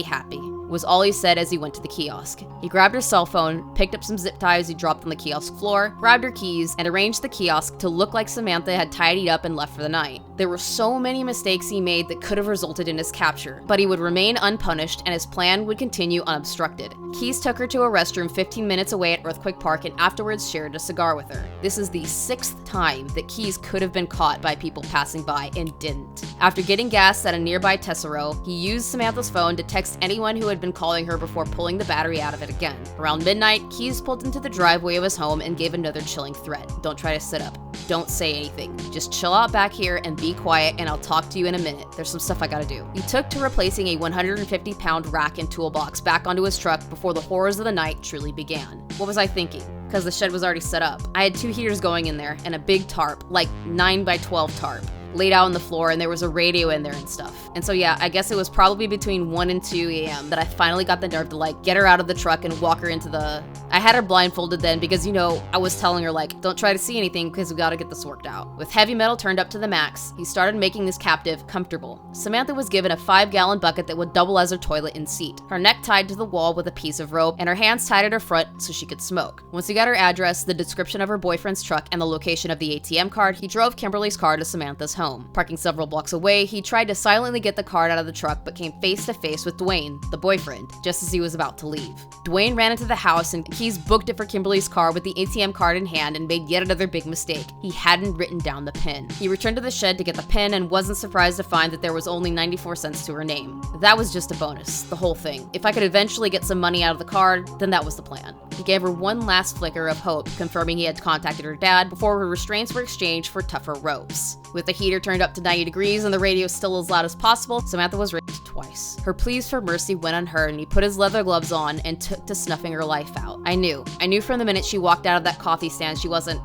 happy," was all he said as he went to the kiosk. He grabbed her cell phone, picked up some zip ties he dropped on the kiosk floor, grabbed her keys, and arranged the kiosk to look like Samantha had tidied up and left for the night. There were so many mistakes he made that could have resulted in his capture, but he would remain unpunished and his plan would continue unobstructed. Keys took her to a restroom 15 minutes away at Earthquake Park and afterwards shared a cigar with her. This is the 6th time that Keys could have been caught by people passing by and didn't. After getting gas at a nearby Tessero, he used Samantha's phone to text anyone who had been calling her before pulling the battery out of it again. Around midnight, Keys pulled into the driveway of his home and gave another chilling threat. "Don't try to sit up. Don't say anything. Just chill out back here and be quiet and I'll talk to you in a minute. There's some stuff I gotta do." He took to replacing a 150-pound rack and toolbox back onto his truck before the horrors of the night truly began. What was I thinking? Because the shed was already set up. I had 2 heaters going in there and a big tarp, like 9 by 12 tarp, laid out on the floor, and there was a radio in there and stuff. And so yeah, I guess it was probably between 1 and 2 a.m. that I finally got the nerve to get her out of the truck and walk her into the... I had her blindfolded then because, I was telling her don't try to see anything because we gotta get this worked out. With heavy metal turned up to the max, he started making this captive comfortable. Samantha was given a 5-gallon bucket that would double as her toilet and seat, her neck tied to the wall with a piece of rope, and her hands tied at her front so she could smoke. Once he got her address, the description of her boyfriend's truck, and the location of the ATM card, he drove Kimberly's car to Samantha's home. Parking several blocks away, he tried to silently get the card out of the truck but came face to face with Dwayne, the boyfriend, just as he was about to leave. Dwayne ran into the house and Keys booked it for Kimberly's car with the ATM card in hand and made yet another big mistake. He hadn't written down the PIN. He returned to the shed to get the PIN and wasn't surprised to find that there was only 94 cents to her name. That was just a bonus, the whole thing. If I could eventually get some money out of the card, then that was the plan. He gave her one last flicker of hope, confirming he had contacted her dad before her restraints were exchanged for tougher ropes. With the heater turned up to 90 degrees and the radio still as loud as possible, Samantha was raped twice. Her pleas for mercy went unheard and he put his leather gloves on and took to snuffing her life out. I knew from the minute she walked out of that coffee stand she wasn't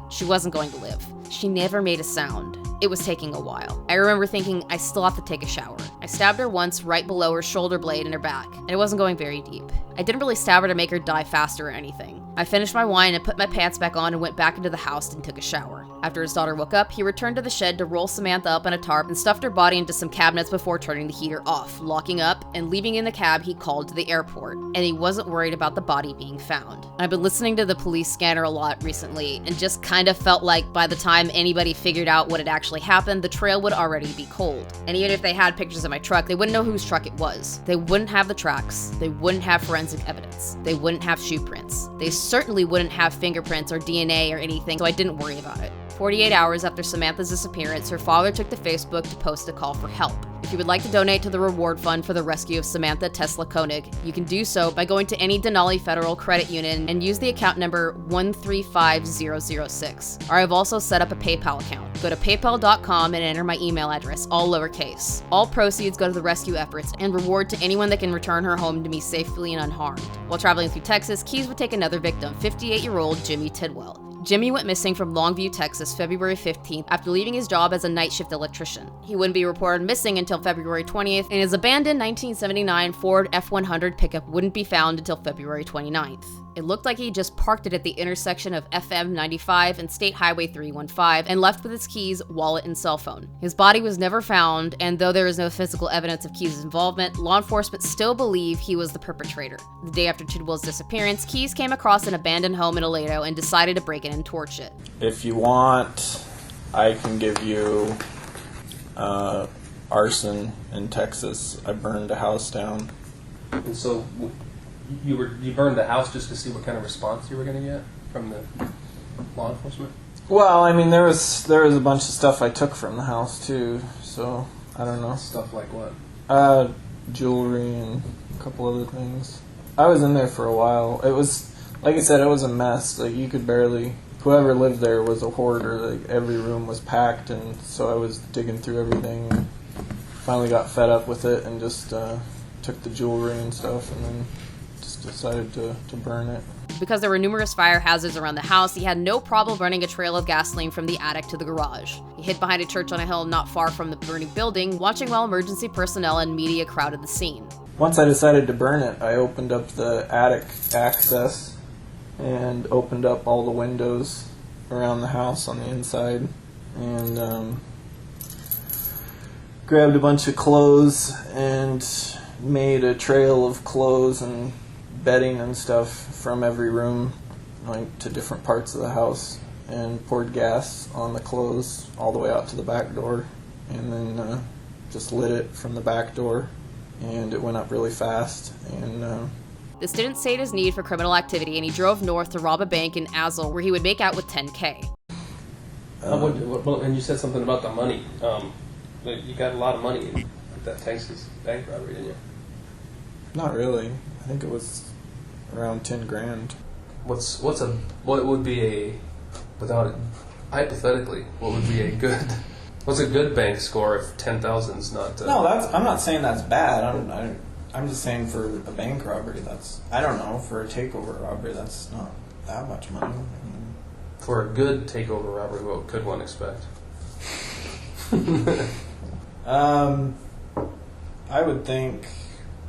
going to live. She never made a sound. It was taking a while. I remember thinking, I still have to take a shower. I stabbed her once right below her shoulder blade in her back, and it wasn't going very deep. I didn't really stab her to make her die faster or anything. I finished my wine and put my pants back on and went back into the house and took a shower. After his daughter woke up, he returned to the shed to roll Samantha up in a tarp and stuffed her body into some cabinets before turning the heater off, locking up, and leaving in the cab he called to the airport. And he wasn't worried about the body being found. I've been listening to the police scanner a lot recently and just kind of felt like by the time anybody figured out what had actually happened, the trail would already be cold. And even if they had pictures of my truck, they wouldn't know whose truck it was. They wouldn't have the tracks. They wouldn't have forensic evidence. They wouldn't have shoe prints. They certainly wouldn't have fingerprints or DNA or anything, so I didn't worry about it. 48 hours after Samantha's disappearance, her father took to Facebook to post a call for help. If you would like to donate to the reward fund for the rescue of Samantha Tesla Koenig, you can do so by going to any Denali Federal Credit Union and use the account number 135006. Or I've also set up a PayPal account. Go to paypal.com and enter my email address, all lowercase. All proceeds go to the rescue efforts and reward to anyone that can return her home to me safely and unharmed. While traveling through Texas, Keys would take another victim, 58-year-old Jimmy Tidwell. Jimmy went missing from Longview, Texas, February 15th after leaving his job as a night shift electrician. He wouldn't be reported missing until February 20th, and his abandoned 1979 Ford F-100 pickup wouldn't be found until February 29th. It looked like he just parked it at the intersection of FM 95 and State Highway 315 and left with his keys, wallet, and cell phone. His body was never found, and though there is no physical evidence of Keyes' involvement, law enforcement still believe he was the perpetrator. The day after Chidwell's disappearance, Keyes came across an abandoned home in Aledo and decided to break it and torch it. If you want, I can give you arson in Texas. I burned a house down. And so you burned the house just to see what kind of response you were going to get from the law enforcement? Well, I mean, there was a bunch of stuff I took from the house too, so I don't know. Stuff like what? Jewelry and a couple other things. I was in there for a while. It was, like I said, it was a mess. Like, you could barely. Whoever lived there was a hoarder. Like, every room was packed, and so I was digging through everything. And finally got fed up with it and just took the jewelry and stuff, and then just decided to burn it. Because there were numerous fire hazards around the house, he had no problem running a trail of gasoline from the attic to the garage. He hid behind a church on a hill not far from the burning building, watching while emergency personnel and media crowded the scene. Once I decided to burn it, I opened up the attic access and opened up all the windows around the house on the inside, and grabbed a bunch of clothes and made a trail of clothes and bedding and stuff from every room, like, to different parts of the house, and poured gas on the clothes all the way out to the back door, and then just lit it from the back door, and it went up really fast. And this didn't sate his need for criminal activity, and he drove north to rob a bank in Azle, where he would make out with $10K. And you said something about the money. You got a lot of money in that Texas bank robbery, didn't you? Not really. I think it was around 10 grand. What would be a, without it, hypothetically, what would be a good, what's a good bank score if 10,000's not? No, I'm not saying that's bad. I'm just saying for a bank robbery, I don't know, for a takeover robbery, that's not that much money. For a good takeover robbery, what could one expect? I would think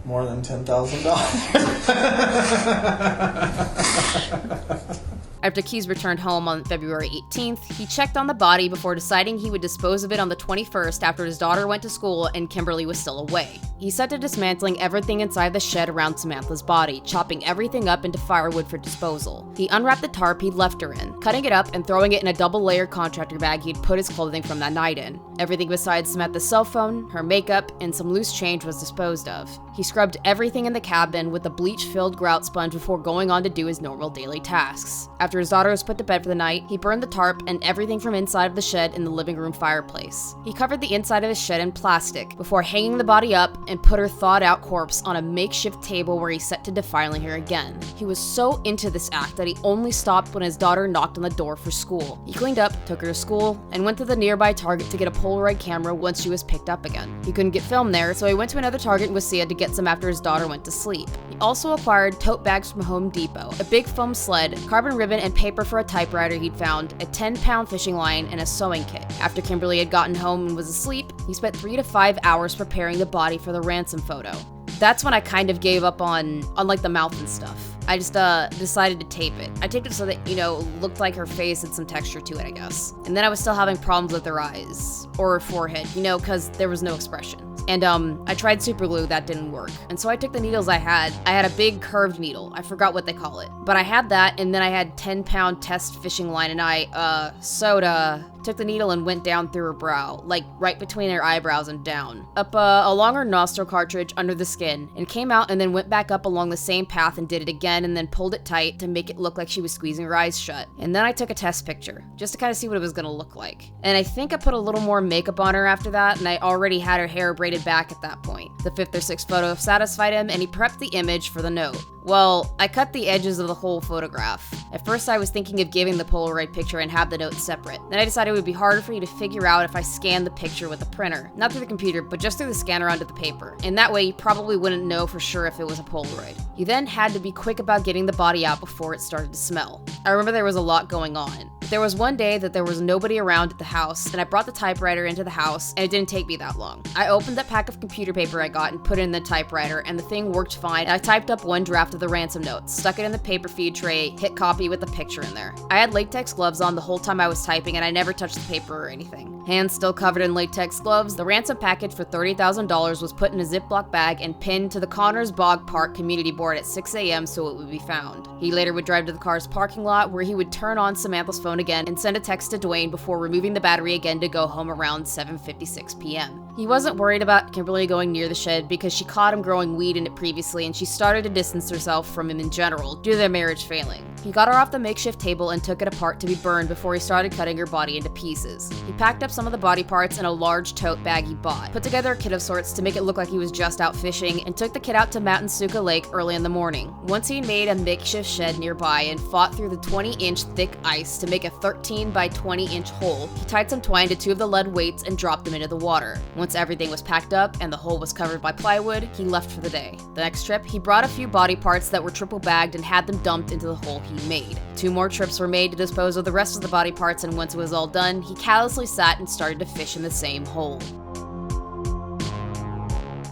more than $10,000. After Keyes returned home on February 18th, he checked on the body before deciding he would dispose of it on the 21st after his daughter went to school and Kimberly was still away. He set to dismantling everything inside the shed around Samantha's body, chopping everything up into firewood for disposal. He unwrapped the tarp he'd left her in, cutting it up and throwing it in a double-layered contractor bag he'd put his clothing from that night in. Everything besides Samantha's cell phone, her makeup, and some loose change was disposed of. He scrubbed everything in the cabin with a bleach-filled grout sponge before going on to do his normal daily tasks. After his daughter was put to bed for the night, he burned the tarp and everything from inside of the shed in the living room fireplace. He covered the inside of his shed in plastic before hanging the body up and put her thawed-out corpse on a makeshift table where he set to defiling her again. He was so into this act that he only stopped when his daughter knocked on the door for school. He cleaned up, took her to school, and went to the nearby Target to get a Polaroid camera once she was picked up again. He couldn't get film there, so he went to another Target in Wasilla to get some after his daughter went to sleep. He also acquired tote bags from Home Depot, a big foam sled, carbon ribbon and paper for a typewriter he'd found, a 10-pound fishing line, and a sewing kit. After Kimberly had gotten home and was asleep, he spent 3 to 5 hours preparing the body for the ransom photo. That's when I kind of gave up on like the mouth and stuff. I just decided to tape it. I taped it so that, looked like her face had some texture to it, I guess. And then I was still having problems with her eyes, or her forehead, because there was no expression. And I tried super glue, that didn't work. And so I took the needles I had. I had a big curved needle. I forgot what they call it. But I had that, and then I had 10-pound test fishing line, and I took the needle and went down through her brow, like right between her eyebrows and down. Up along her nostril cartridge under the skin, and came out and then went back up along the same path and did it again and then pulled it tight to make it look like she was squeezing her eyes shut. And then I took a test picture, just to kind of see what it was gonna look like. And I think I put a little more makeup on her after that, and I already had her hair braided back at that point. The 5th or 6th photo satisfied him, and he prepped the image for the note. Well, I cut the edges of the whole photograph. At first I was thinking of giving the Polaroid picture and have the notes separate. Then I decided it would be harder for you to figure out if I scanned the picture with the printer. Not through the computer, but just through the scanner onto the paper. And that way you probably wouldn't know for sure if it was a Polaroid. You then had to be quick about getting the body out before it started to smell. I remember there was a lot going on. There was one day that there was nobody around at the house, and I brought the typewriter into the house, and it didn't take me that long. I opened that pack of computer paper I got and put it in the typewriter, and the thing worked fine, and I typed up one draft of the ransom note, stuck it in the paper feed tray, hit copy with the picture in there. I had latex gloves on the whole time I was typing, and I never touched the paper or anything. Hands still covered in latex gloves, the ransom package for $30,000 was put in a Ziploc bag and pinned to the Connors Bog Park community board at 6 a.m. so it would be found. He later would drive to the car's parking lot, where he would turn on Samantha's phone again and send a text to Dwayne before removing the battery again to go home around 7:56 p.m. He wasn't worried about Kimberly going near the shed because she caught him growing weed in it previously, and she started to distance herself from him in general, due to their marriage failing. He got her off the makeshift table and took it apart to be burned before he started cutting her body into pieces. He packed up some of the body parts in a large tote bag he bought, put together a kit of sorts to make it look like he was just out fishing, and took the kit out to Matansuka Lake early in the morning. Once he made a makeshift shed nearby and fought through the 20-inch thick ice to make a 13 by 20-inch hole, he tied some twine to two of the lead weights and dropped them into the water. Once everything was packed up and the hole was covered by plywood, he left for the day. The next trip, he brought a few body parts that were triple bagged and had them dumped into the hole he made. 2 more trips were made to dispose of the rest of the body parts, and once it was all done, he callously sat and started to fish in the same hole.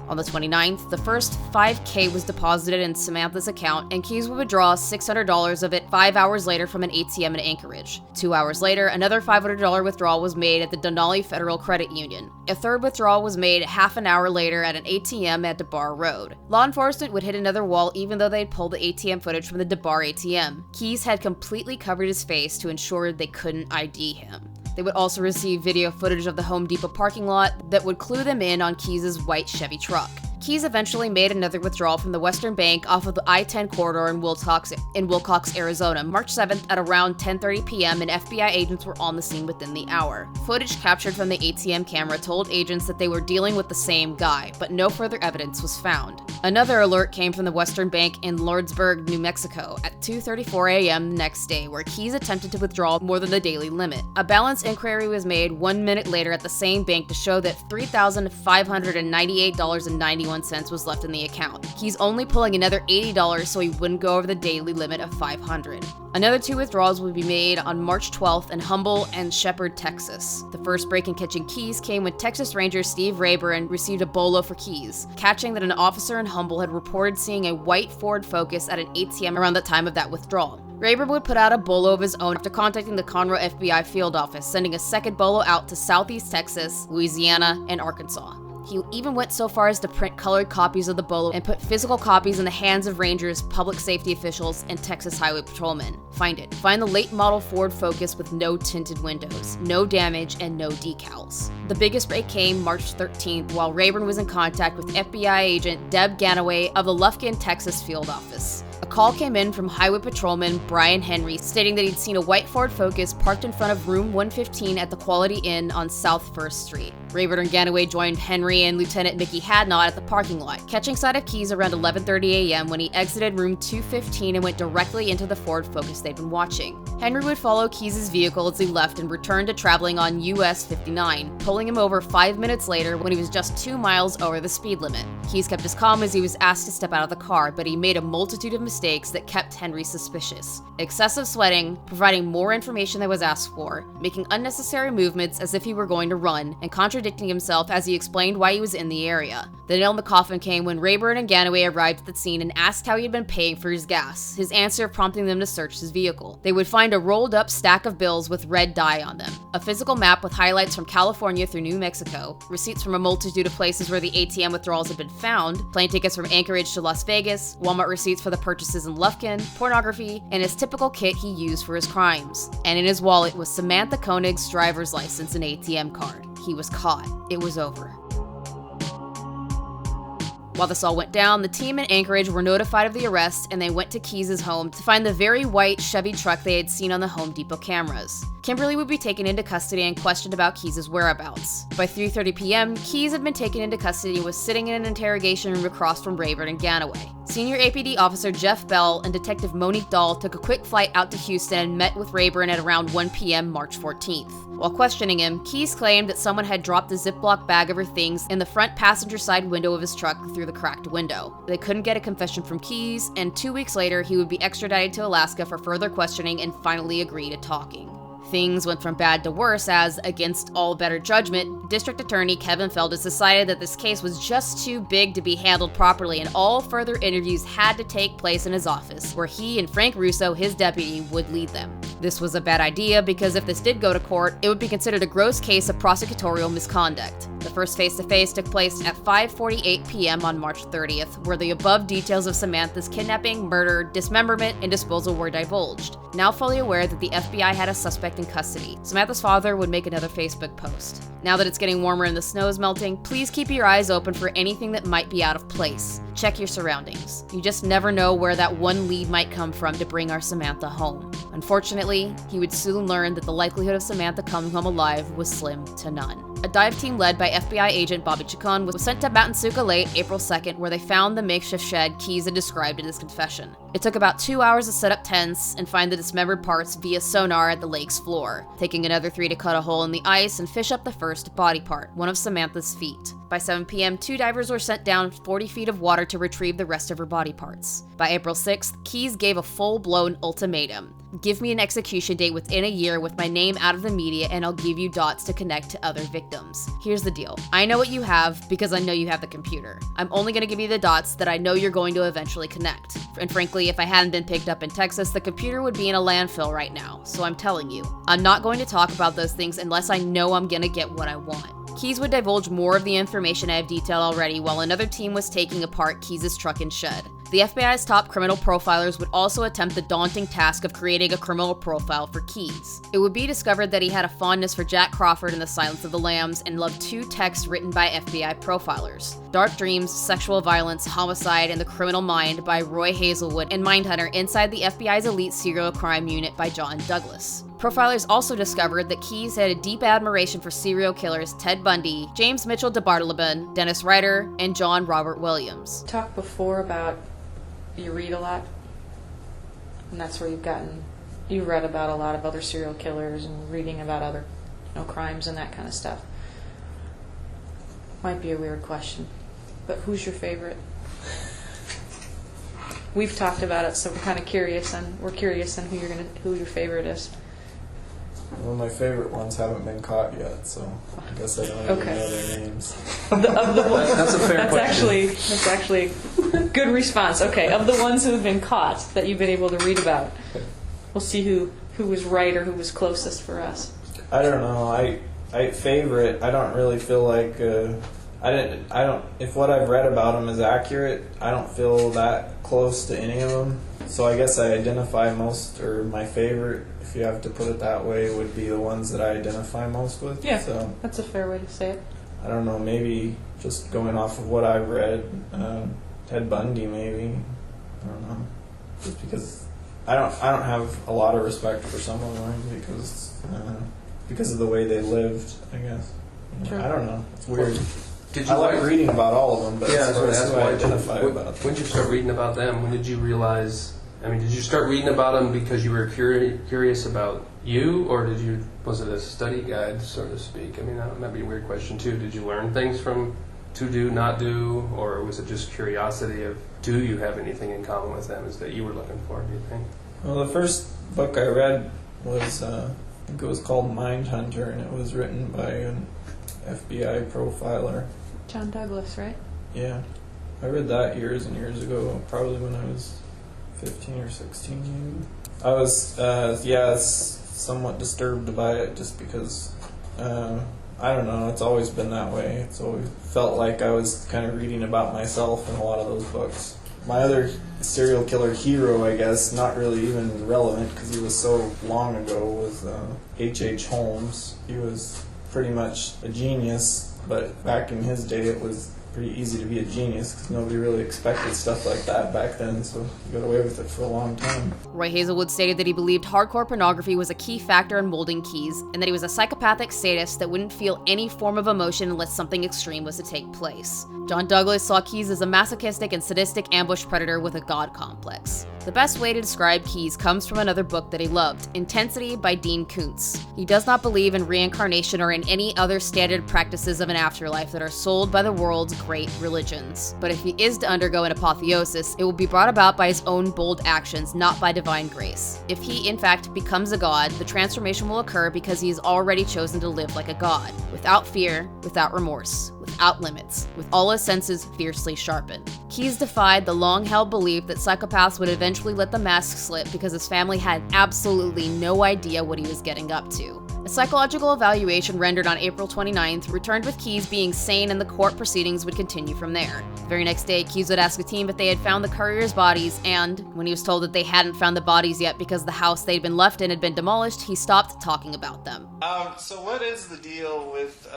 On the 29th, the first $5K was deposited in Samantha's account, and Keys would withdraw $600 of it 5 hours later from an ATM in Anchorage. 2 hours later, another $500 withdrawal was made at the Denali Federal Credit Union. A third withdrawal was made half an hour later at an ATM at DeBar Road. Law enforcement would hit another wall even though they had pulled the ATM footage from the DeBar ATM. Keys had completely covered his face to ensure they couldn't ID him. They would also receive video footage of the Home Depot parking lot that would clue them in on Keys' white Chevy truck. Keys eventually made another withdrawal from the Western Bank off of the I-10 corridor in Wilcox, Arizona, March 7th at around 10:30 p.m., and FBI agents were on the scene within the hour. Footage captured from the ATM camera told agents that they were dealing with the same guy, but no further evidence was found. Another alert came from the Western Bank in Lordsburg, New Mexico, at 2:34 a.m. the next day, where Keys attempted to withdraw more than the daily limit. A balance inquiry was made 1 minute later at the same bank to show that $3,598.91 was left in the account. He's only pulling another $80 so he wouldn't go over the daily limit of $500. Another 2 withdrawals would be made on March 12th in Humble and Shepherd, Texas. The first break in catching Keys came when Texas Ranger Steve Rayburn received a bolo for Keys, catching that an officer in Humble had reported seeing a white Ford Focus at an ATM around the time of that withdrawal. Rayburn would put out a bolo of his own after contacting the Conroe FBI field office, sending a second bolo out to Southeast Texas, Louisiana, and Arkansas. He even went so far as to print colored copies of the bolo and put physical copies in the hands of rangers, public safety officials, and Texas highway patrolmen. Find it. Find the late model Ford Focus with no tinted windows, no damage, and no decals. The biggest break came March 13th while Rayburn was in contact with FBI agent Deb Ganaway of the Lufkin, Texas field office. A call came in from highway patrolman Brian Henry stating that he'd seen a white Ford Focus parked in front of room 115 at the Quality Inn on South 1st Street. Rayburn and Ganaway joined Henry and Lieutenant Mickey Hadnot at the parking lot, catching sight of Keys around 11:30 a.m. when he exited room 215 and went directly into the Ford Focus they'd been watching. Henry would follow Keys' vehicle as he left and returned to traveling on US 59, pulling him over 5 minutes later when he was just 2 miles over the speed limit. Keys kept his calm as he was asked to step out of the car, but he made a multitude of mistakes that kept Henry suspicious. Excessive sweating, providing more information than was asked for, making unnecessary movements as if he were going to run, and contradicting himself as he explained why he was in the area. The nail in the coffin came when Rayburn and Ganaway arrived at the scene and asked how he had been paying for his gas, his answer prompting them to search his vehicle. They would find a rolled up stack of bills with red dye on them, a physical map with highlights from California through New Mexico, receipts from a multitude of places where the ATM withdrawals had been found, plane tickets from Anchorage to Las Vegas, Walmart receipts for the purchases in Lufkin, pornography, and his typical kit he used for his crimes. And in his wallet was Samantha Koenig's driver's license and ATM card. He was caught. It was over. While this all went down, the team in Anchorage were notified of the arrest, and they went to Keyes' home to find the very white Chevy truck they had seen on the Home Depot cameras. Kimberly would be taken into custody and questioned about Keyes' whereabouts. By 3:30 p.m., Keyes had been taken into custody and was sitting in an interrogation room across from Rayburn and Ganaway. Senior APD officer Jeff Bell and Detective Monique Dahl took a quick flight out to Houston and met with Rayburn at around 1 p.m. March 14th. While questioning him, Keyes claimed that someone had dropped a Ziploc bag of her things in the front passenger side window of his truck through the cracked window. They couldn't get a confession from Keyes, and 2 weeks later he would be extradited to Alaska for further questioning and finally agree to talking. Things went from bad to worse as, against all better judgment, District Attorney Kevin Feldes decided that this case was just too big to be handled properly and all further interviews had to take place in his office, where he and Frank Russo, his deputy, would lead them. This was a bad idea because if this did go to court, it would be considered a gross case of prosecutorial misconduct. The first face-to-face took place at 5:48 p.m. on March 30th, where the above details of Samantha's kidnapping, murder, dismemberment, and disposal were divulged. Now fully aware that the FBI had a suspect in custody, Samantha's father would make another Facebook post. Now that it's getting warmer and the snow is melting, please keep your eyes open for anything that might be out of place. Check your surroundings. You just never know where that one lead might come from to bring our Samantha home. Unfortunately, he would soon learn that the likelihood of Samantha coming home alive was slim to none. A dive team led by FBI agent Bobby Chacon was sent to Matansuka late April 2nd, where they found the makeshift shed Keyes had described in his confession. It took about 2 hours to set up tents and find the dismembered parts via sonar at the lake's floor, taking another 3 to cut a hole in the ice and fish up the first body part, one of Samantha's feet. By 7 p.m., 2 divers were sent down 40 feet of water to retrieve the rest of her body parts. By April 6th, Keyes gave a full-blown ultimatum. Give me an execution date within a year with my name out of the media and I'll give you dots to connect to other victims. Here's the deal. I know what you have because I know you have the computer. I'm only going to give you the dots that I know you're going to eventually connect. And frankly, if I hadn't been picked up in Texas, the computer would be in a landfill right now. So I'm telling you, I'm not going to talk about those things unless I know I'm going to get what I want. Keyes would divulge more of the information I have detailed already while another team was taking apart Keyes' truck and shed. The FBI's top criminal profilers would also attempt the daunting task of creating a criminal profile for Keyes. It would be discovered that he had a fondness for Jack Crawford and the Silence of the Lambs and loved 2 texts written by FBI profilers: Dark Dreams, Sexual Violence, Homicide, and the Criminal Mind by Roy Hazelwood, and Mindhunter Inside the FBI's Elite Serial Crime Unit by John Douglas. Profilers also discovered that Keyes had a deep admiration for serial killers Ted Bundy, James Mitchell DeBartolome, Dennis Ryder, and John Robert Williams. Talked before about you read a lot, and that's where you read about a lot of other serial killers and reading about other, crimes and that kind of stuff. Might be a weird question, but who's your favorite? We've talked about it, so we're kind of curious, and we're curious on who your favorite is. Well, my favorite ones haven't been caught yet, so I guess I don't even know their names. That's a fair question. That's actually a good response. Okay, of the ones who have been caught that you've been able to read about, we'll see who was right or who was closest for us. I don't know. I favorite. I don't really feel like I don't. If what I've read about them is accurate, I don't feel that close to any of them. So I guess I identify most, or my favorite, if you have to put it that way, would be the ones that I identify most with. Yeah, so, that's a fair way to say it. I don't know, maybe just going off of what I've read, Ted Bundy maybe. I don't know. Just because I don't have a lot of respect for some of them because of the way they lived, I guess. Sure. I don't know. It's weird. Did you I like reading about all of them, but yeah, that's what I identify about them. When did you start reading about them? When did you realize? Did you start reading about them because you were curious about you, or was it a study guide, so to speak? That might be a weird question too. Did you learn things from to do, not do, or was it just curiosity of do you have anything in common with them? Is that you were looking for? Do you think? Well, the first book I read was I think it was called Mindhunter, and it was written by an FBI profiler. John Douglas, right? Yeah. I read that years and years ago, probably when I was 15 or 16 maybe. I was, somewhat disturbed by it just because, I don't know, it's always been that way. It's always felt like I was kind of reading about myself in a lot of those books. My other serial killer hero, I guess, not really even relevant because he was so long ago, was H.H. Holmes. He was pretty much a genius, but back in his day it was pretty easy to be a genius because nobody really expected stuff like that back then, so you got away with it for a long time. Roy Hazelwood stated that he believed hardcore pornography was a key factor in molding Keyes, and that he was a psychopathic sadist that wouldn't feel any form of emotion unless something extreme was to take place. John Douglas saw Keyes as a masochistic and sadistic ambush predator with a god complex. The best way to describe Keyes comes from another book that he loved, Intensity by Dean Koontz. He does not believe in reincarnation or in any other standard practices of an afterlife that are sold by the world's great religions. But if he is to undergo an apotheosis, it will be brought about by his own bold actions, not by divine grace. If he, in fact, becomes a god, the transformation will occur because he has already chosen to live like a god, without fear, without remorse, without limits, with all his senses fiercely sharpened. Keyes defied the long-held belief that psychopaths would eventually let the mask slip because his family had absolutely no idea what he was getting up to. A psychological evaluation rendered on April 29th returned with Keyes being sane, and the court proceedings would continue from there. The very next day, Keyes would ask the team if they had found the couriers' bodies, and when he was told that they hadn't found the bodies yet because the house they'd been left in had been demolished, he stopped talking about them. So what is the deal with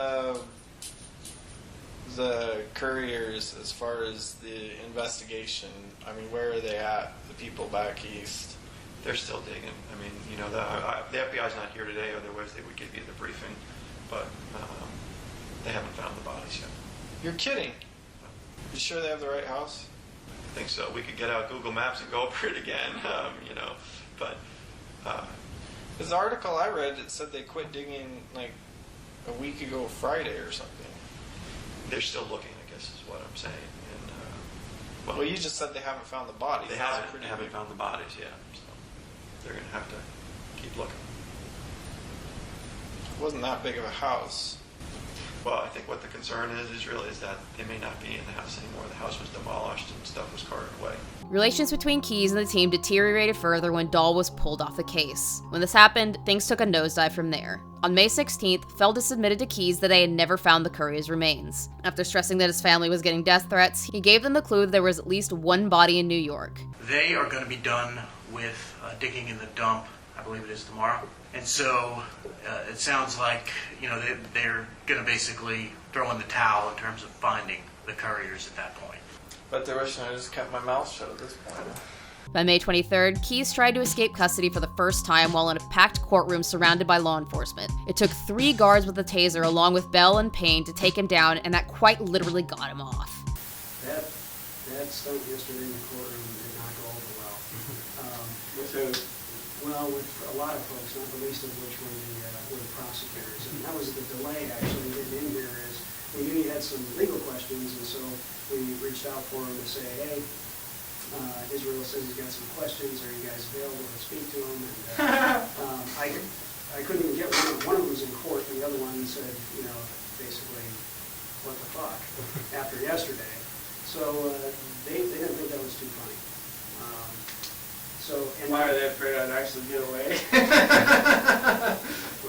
the couriers as far as the investigation? I mean, where are they at, the people back east? They're still digging. I mean, you know, the FBI's not here today, otherwise they would give you the briefing, but they haven't found the bodies yet. You're kidding. You sure they have the right house? I think so. We could get out Google Maps and go over it again, you know, but... This article I read, it said they quit digging like a week ago Friday or something. They're still looking, I guess, is what I'm saying. And, well, you just said they haven't found the bodies. They haven't found the bodies yet, so they're going to have to keep looking. It wasn't that big of a house. Well, I think what the concern is really that they may not be in the house anymore. The house was demolished and stuff was carted away. Relations between Keyes and the team deteriorated further when Dahl was pulled off the case. When this happened, things took a nosedive from there. On May 16th, Feldis admitted to Keyes that they had never found the courier's remains. After stressing that his family was getting death threats, he gave them the clue that there was at least one body in New York. They are going to be done with digging in the dump, I believe it is tomorrow. And so it sounds like, you know, they're going to basically throw in the towel in terms of finding the couriers at that point. But they're wishing I just kept my mouth shut at this point. By May 23rd, Keyes tried to escape custody for the first time while in a packed courtroom surrounded by law enforcement. It took 3 guards with a taser along with Bell and Payne to take him down, and that quite literally got him off. That stunt yesterday in the courtroom did not go over well. With who? Well, with a lot of folks, not the least of which were the prosecutors. And that was the delay, actually, getting in here, is we knew you had some legal questions, and so we reached out for him to say, hey, Israel says he's got some questions. Are you guys available to speak to him? And I couldn't even get one. One of them was in court, and the other one said, you know, basically, what the fuck, after yesterday. So they didn't think that was too funny. Why are they afraid I'd actually get away?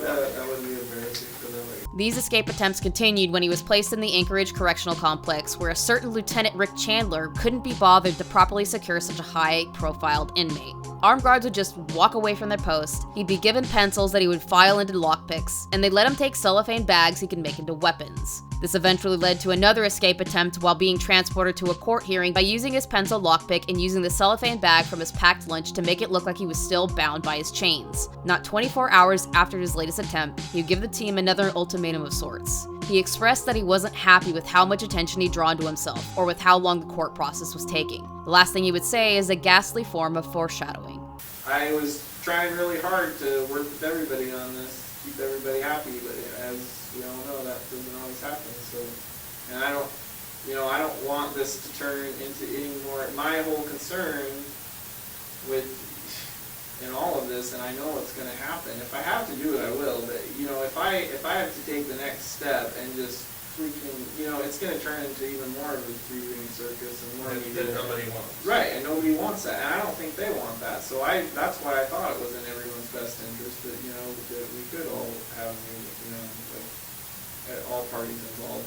That would be embarrassing for them. These escape attempts continued when he was placed in the Anchorage Correctional Complex, where a certain Lieutenant Rick Chandler couldn't be bothered to properly secure such a high-profiled inmate. Armed guards would just walk away from their post, he'd be given pencils that he would file into lockpicks, and they'd let him take cellophane bags he could make into weapons. This eventually led to another escape attempt while being transported to a court hearing by using his pencil lockpick and using the cellophane bag from his packed lunch to make it look like he was still bound by his chains. Not 24 hours after his latest attempt, he would give the team another ultimatum of sorts. He expressed that he wasn't happy with how much attention he'd drawn to himself, or with how long the court process was taking. The last thing he would say is a ghastly form of foreshadowing. I was trying really hard to work with everybody on this, keep everybody happy, but as we all know, that doesn't always happen. So, and I don't want this to turn into any more. My whole concern in all of this, and I know what's going to happen. If I have to do it, I will. But if I have to take the next step and just freaking, it's going to turn into even more of a three-ring circus and more that nobody wants. Right, and nobody wants that, and I don't think they want that. So that's why I thought it was in everyone's best interest that that we could all have all parties involved.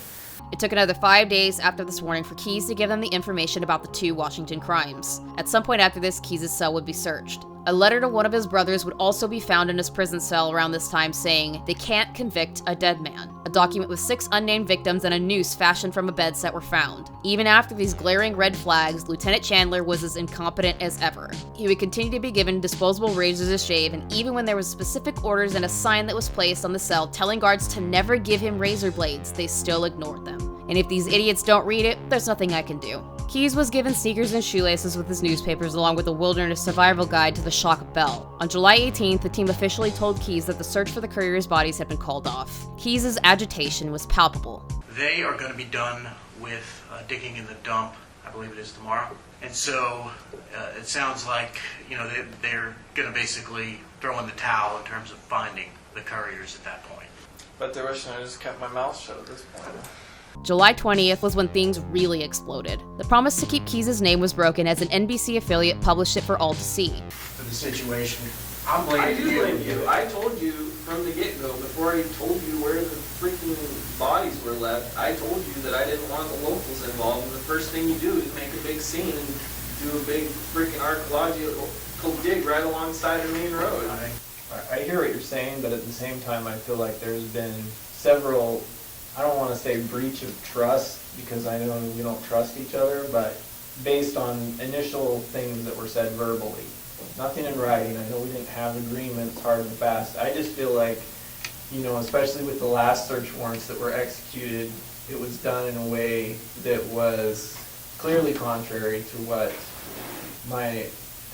It took another 5 days after this warning for Keyes to give them the information about the 2 Washington crimes. At some point after this, Keyes' cell would be searched. A letter to one of his brothers would also be found in his prison cell around this time saying, "They can't convict a dead man." A document with 6 unnamed victims and a noose fashioned from a bed set were found. Even after these glaring red flags, Lieutenant Chandler was as incompetent as ever. He would continue to be given disposable razors to shave, and even when there was specific orders and a sign that was placed on the cell telling guards to never give him razor blades, they still ignored them. And if these idiots don't read it, there's nothing I can do. Keyes was given sneakers and shoelaces with his newspapers along with a wilderness survival guide to the shock bell. On July 18th, the team officially told Keyes that the search for the couriers' bodies had been called off. Keyes' agitation was palpable. They are going to be done with digging in the dump, I believe it is tomorrow. And so it sounds like, they're going to basically throw in the towel in terms of finding the couriers at that point. But they're wishing I just kept my mouth shut at this point. July 20th was when things really exploded. The promise to keep Keyes' name was broken as an NBC affiliate published it for all to see. For the situation, I do blame you. I told you from the get-go, before I told you where the freaking bodies were left, I told you that I didn't want the locals involved, and the first thing you do is make a big scene and do a big freaking archaeological dig right alongside the main road. I hear what you're saying, but at the same time I feel like there's been several, I don't want to say breach of trust, because I know we don't trust each other, but based on initial things that were said verbally. Nothing in writing. I know we didn't have agreements hard and fast. I just feel like, especially with the last search warrants that were executed, it was done in a way that was clearly contrary to what my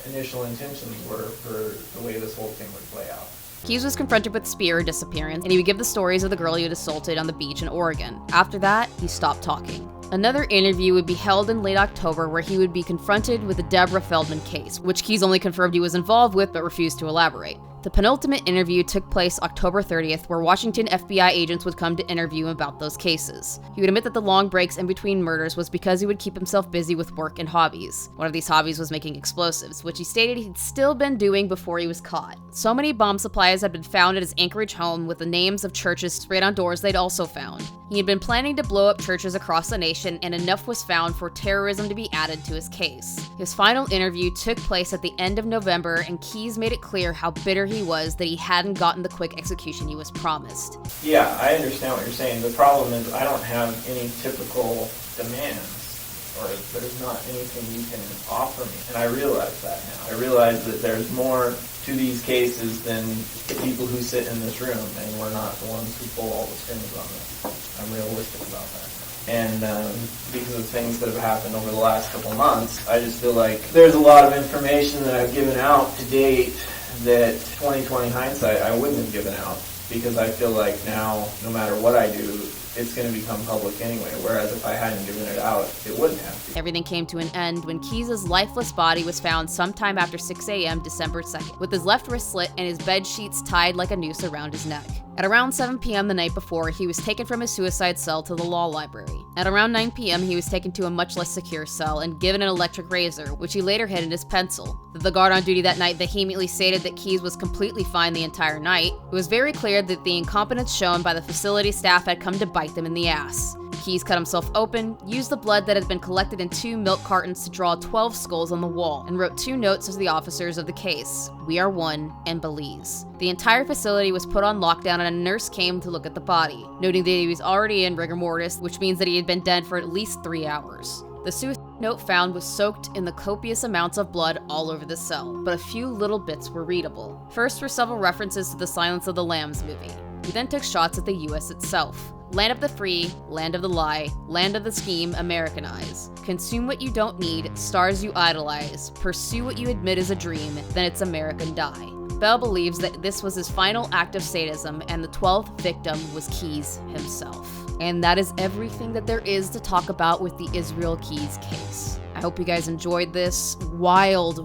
initial intentions were for the way this whole thing would play out. Keyes was confronted with spear disappearance, and he would give the stories of the girl he had assaulted on the beach in Oregon. After that, he stopped talking. Another interview would be held in late October where he would be confronted with the Deborah Feldman case, which Keyes only confirmed he was involved with but refused to elaborate. The penultimate interview took place October 30th, where Washington FBI agents would come to interview him about those cases. He would admit that the long breaks in between murders was because he would keep himself busy with work and hobbies. One of these hobbies was making explosives, which he stated he'd still been doing before he was caught. So many bomb supplies had been found at his Anchorage home with the names of churches sprayed on doors they'd also found. He had been planning to blow up churches across the nation, and enough was found for terrorism to be added to his case. His final interview took place at the end of November, and Keyes made it clear how bitter he was that he hadn't gotten the quick execution he was promised. Yeah, I understand what you're saying. The problem is I don't have any typical demands, or there's not anything you can offer me, and I realize that now. I realize that there's more to these cases than the people who sit in this room, and we're not the ones who pull all the strings on this. I'm realistic about that. And because of things that have happened over the last couple months, I just feel like there's a lot of information that I've given out to date that 2020 hindsight I wouldn't have given out, because I feel like now, no matter what I do, it's going to become public anyway, whereas if I hadn't given it out, it wouldn't have. Everything came to an end when Keyes' lifeless body was found sometime after 6 a.m. December 2nd, with his left wrist slit and his bed sheets tied like a noose around his neck. At around 7 p.m. the night before, he was taken from his suicide cell to the law library. At around 9 p.m., he was taken to a much less secure cell and given an electric razor, which he later hid in his pencil. The guard on duty that night vehemently stated that Keyes was completely fine the entire night. It was very clear that the incompetence shown by the facility staff had come to bite them in the ass. Keyes cut himself open, used the blood that had been collected in 2 milk cartons to draw 12 skulls on the wall, and wrote 2 notes to the officers of the case: "We are one, and Belize." The entire facility was put on lockdown, and a nurse came to look at the body, noting that he was already in rigor mortis, which means that he had been dead for at least 3 hours. The suicide note found was soaked in the copious amounts of blood all over the cell, but a few little bits were readable. First were several references to the Silence of the Lambs movie. He then took shots at the US itself. Land of the free, land of the lie, land of the scheme, Americanize. Consume what you don't need, stars you idolize. Pursue what you admit is a dream, then it's American die. Bell believes that this was his final act of sadism, and the 12th victim was Keyes himself. And that is everything that there is to talk about with the Israel Keyes case. I hope you guys enjoyed this wild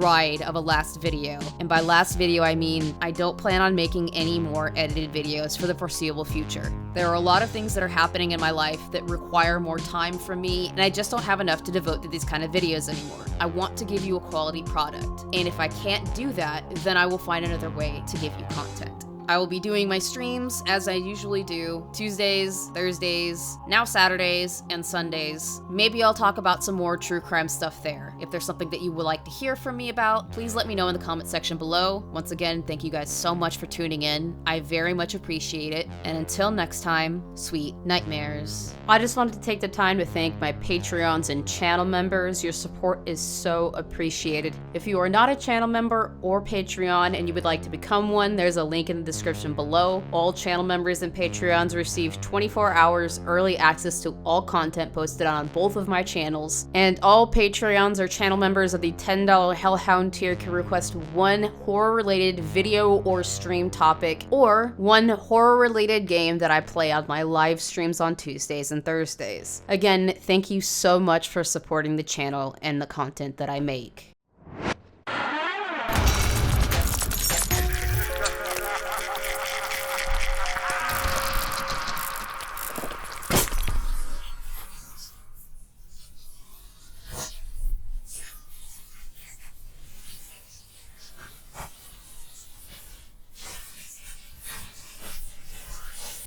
ride of a last video. And by last video, I mean I don't plan on making any more edited videos for the foreseeable future. There are a lot of things that are happening in my life that require more time from me, and I just don't have enough to devote to these kind of videos anymore. I want to give you a quality product, and if I can't do that, then I will find another way to give you content. I will be doing my streams as I usually do, Tuesdays, Thursdays, now Saturdays, and Sundays. Maybe I'll talk about some more true crime stuff there. If there's something that you would like to hear from me about, please let me know in the comment section below. Once again, thank you guys so much for tuning in. I very much appreciate it. And until next time, sweet nightmares. I just wanted to take the time to thank my Patreons and channel members. Your support is so appreciated. If you are not a channel member or Patreon and you would like to become one, there's a link in the description below. All channel members and Patreons receive 24 hours early access to all content posted on both of my channels, and all Patreons or channel members of the $10 Hellhound tier can request one horror-related video or stream topic, or one horror-related game that I play on my live streams on Tuesdays and Thursdays. Again, thank you so much for supporting the channel and the content that I make.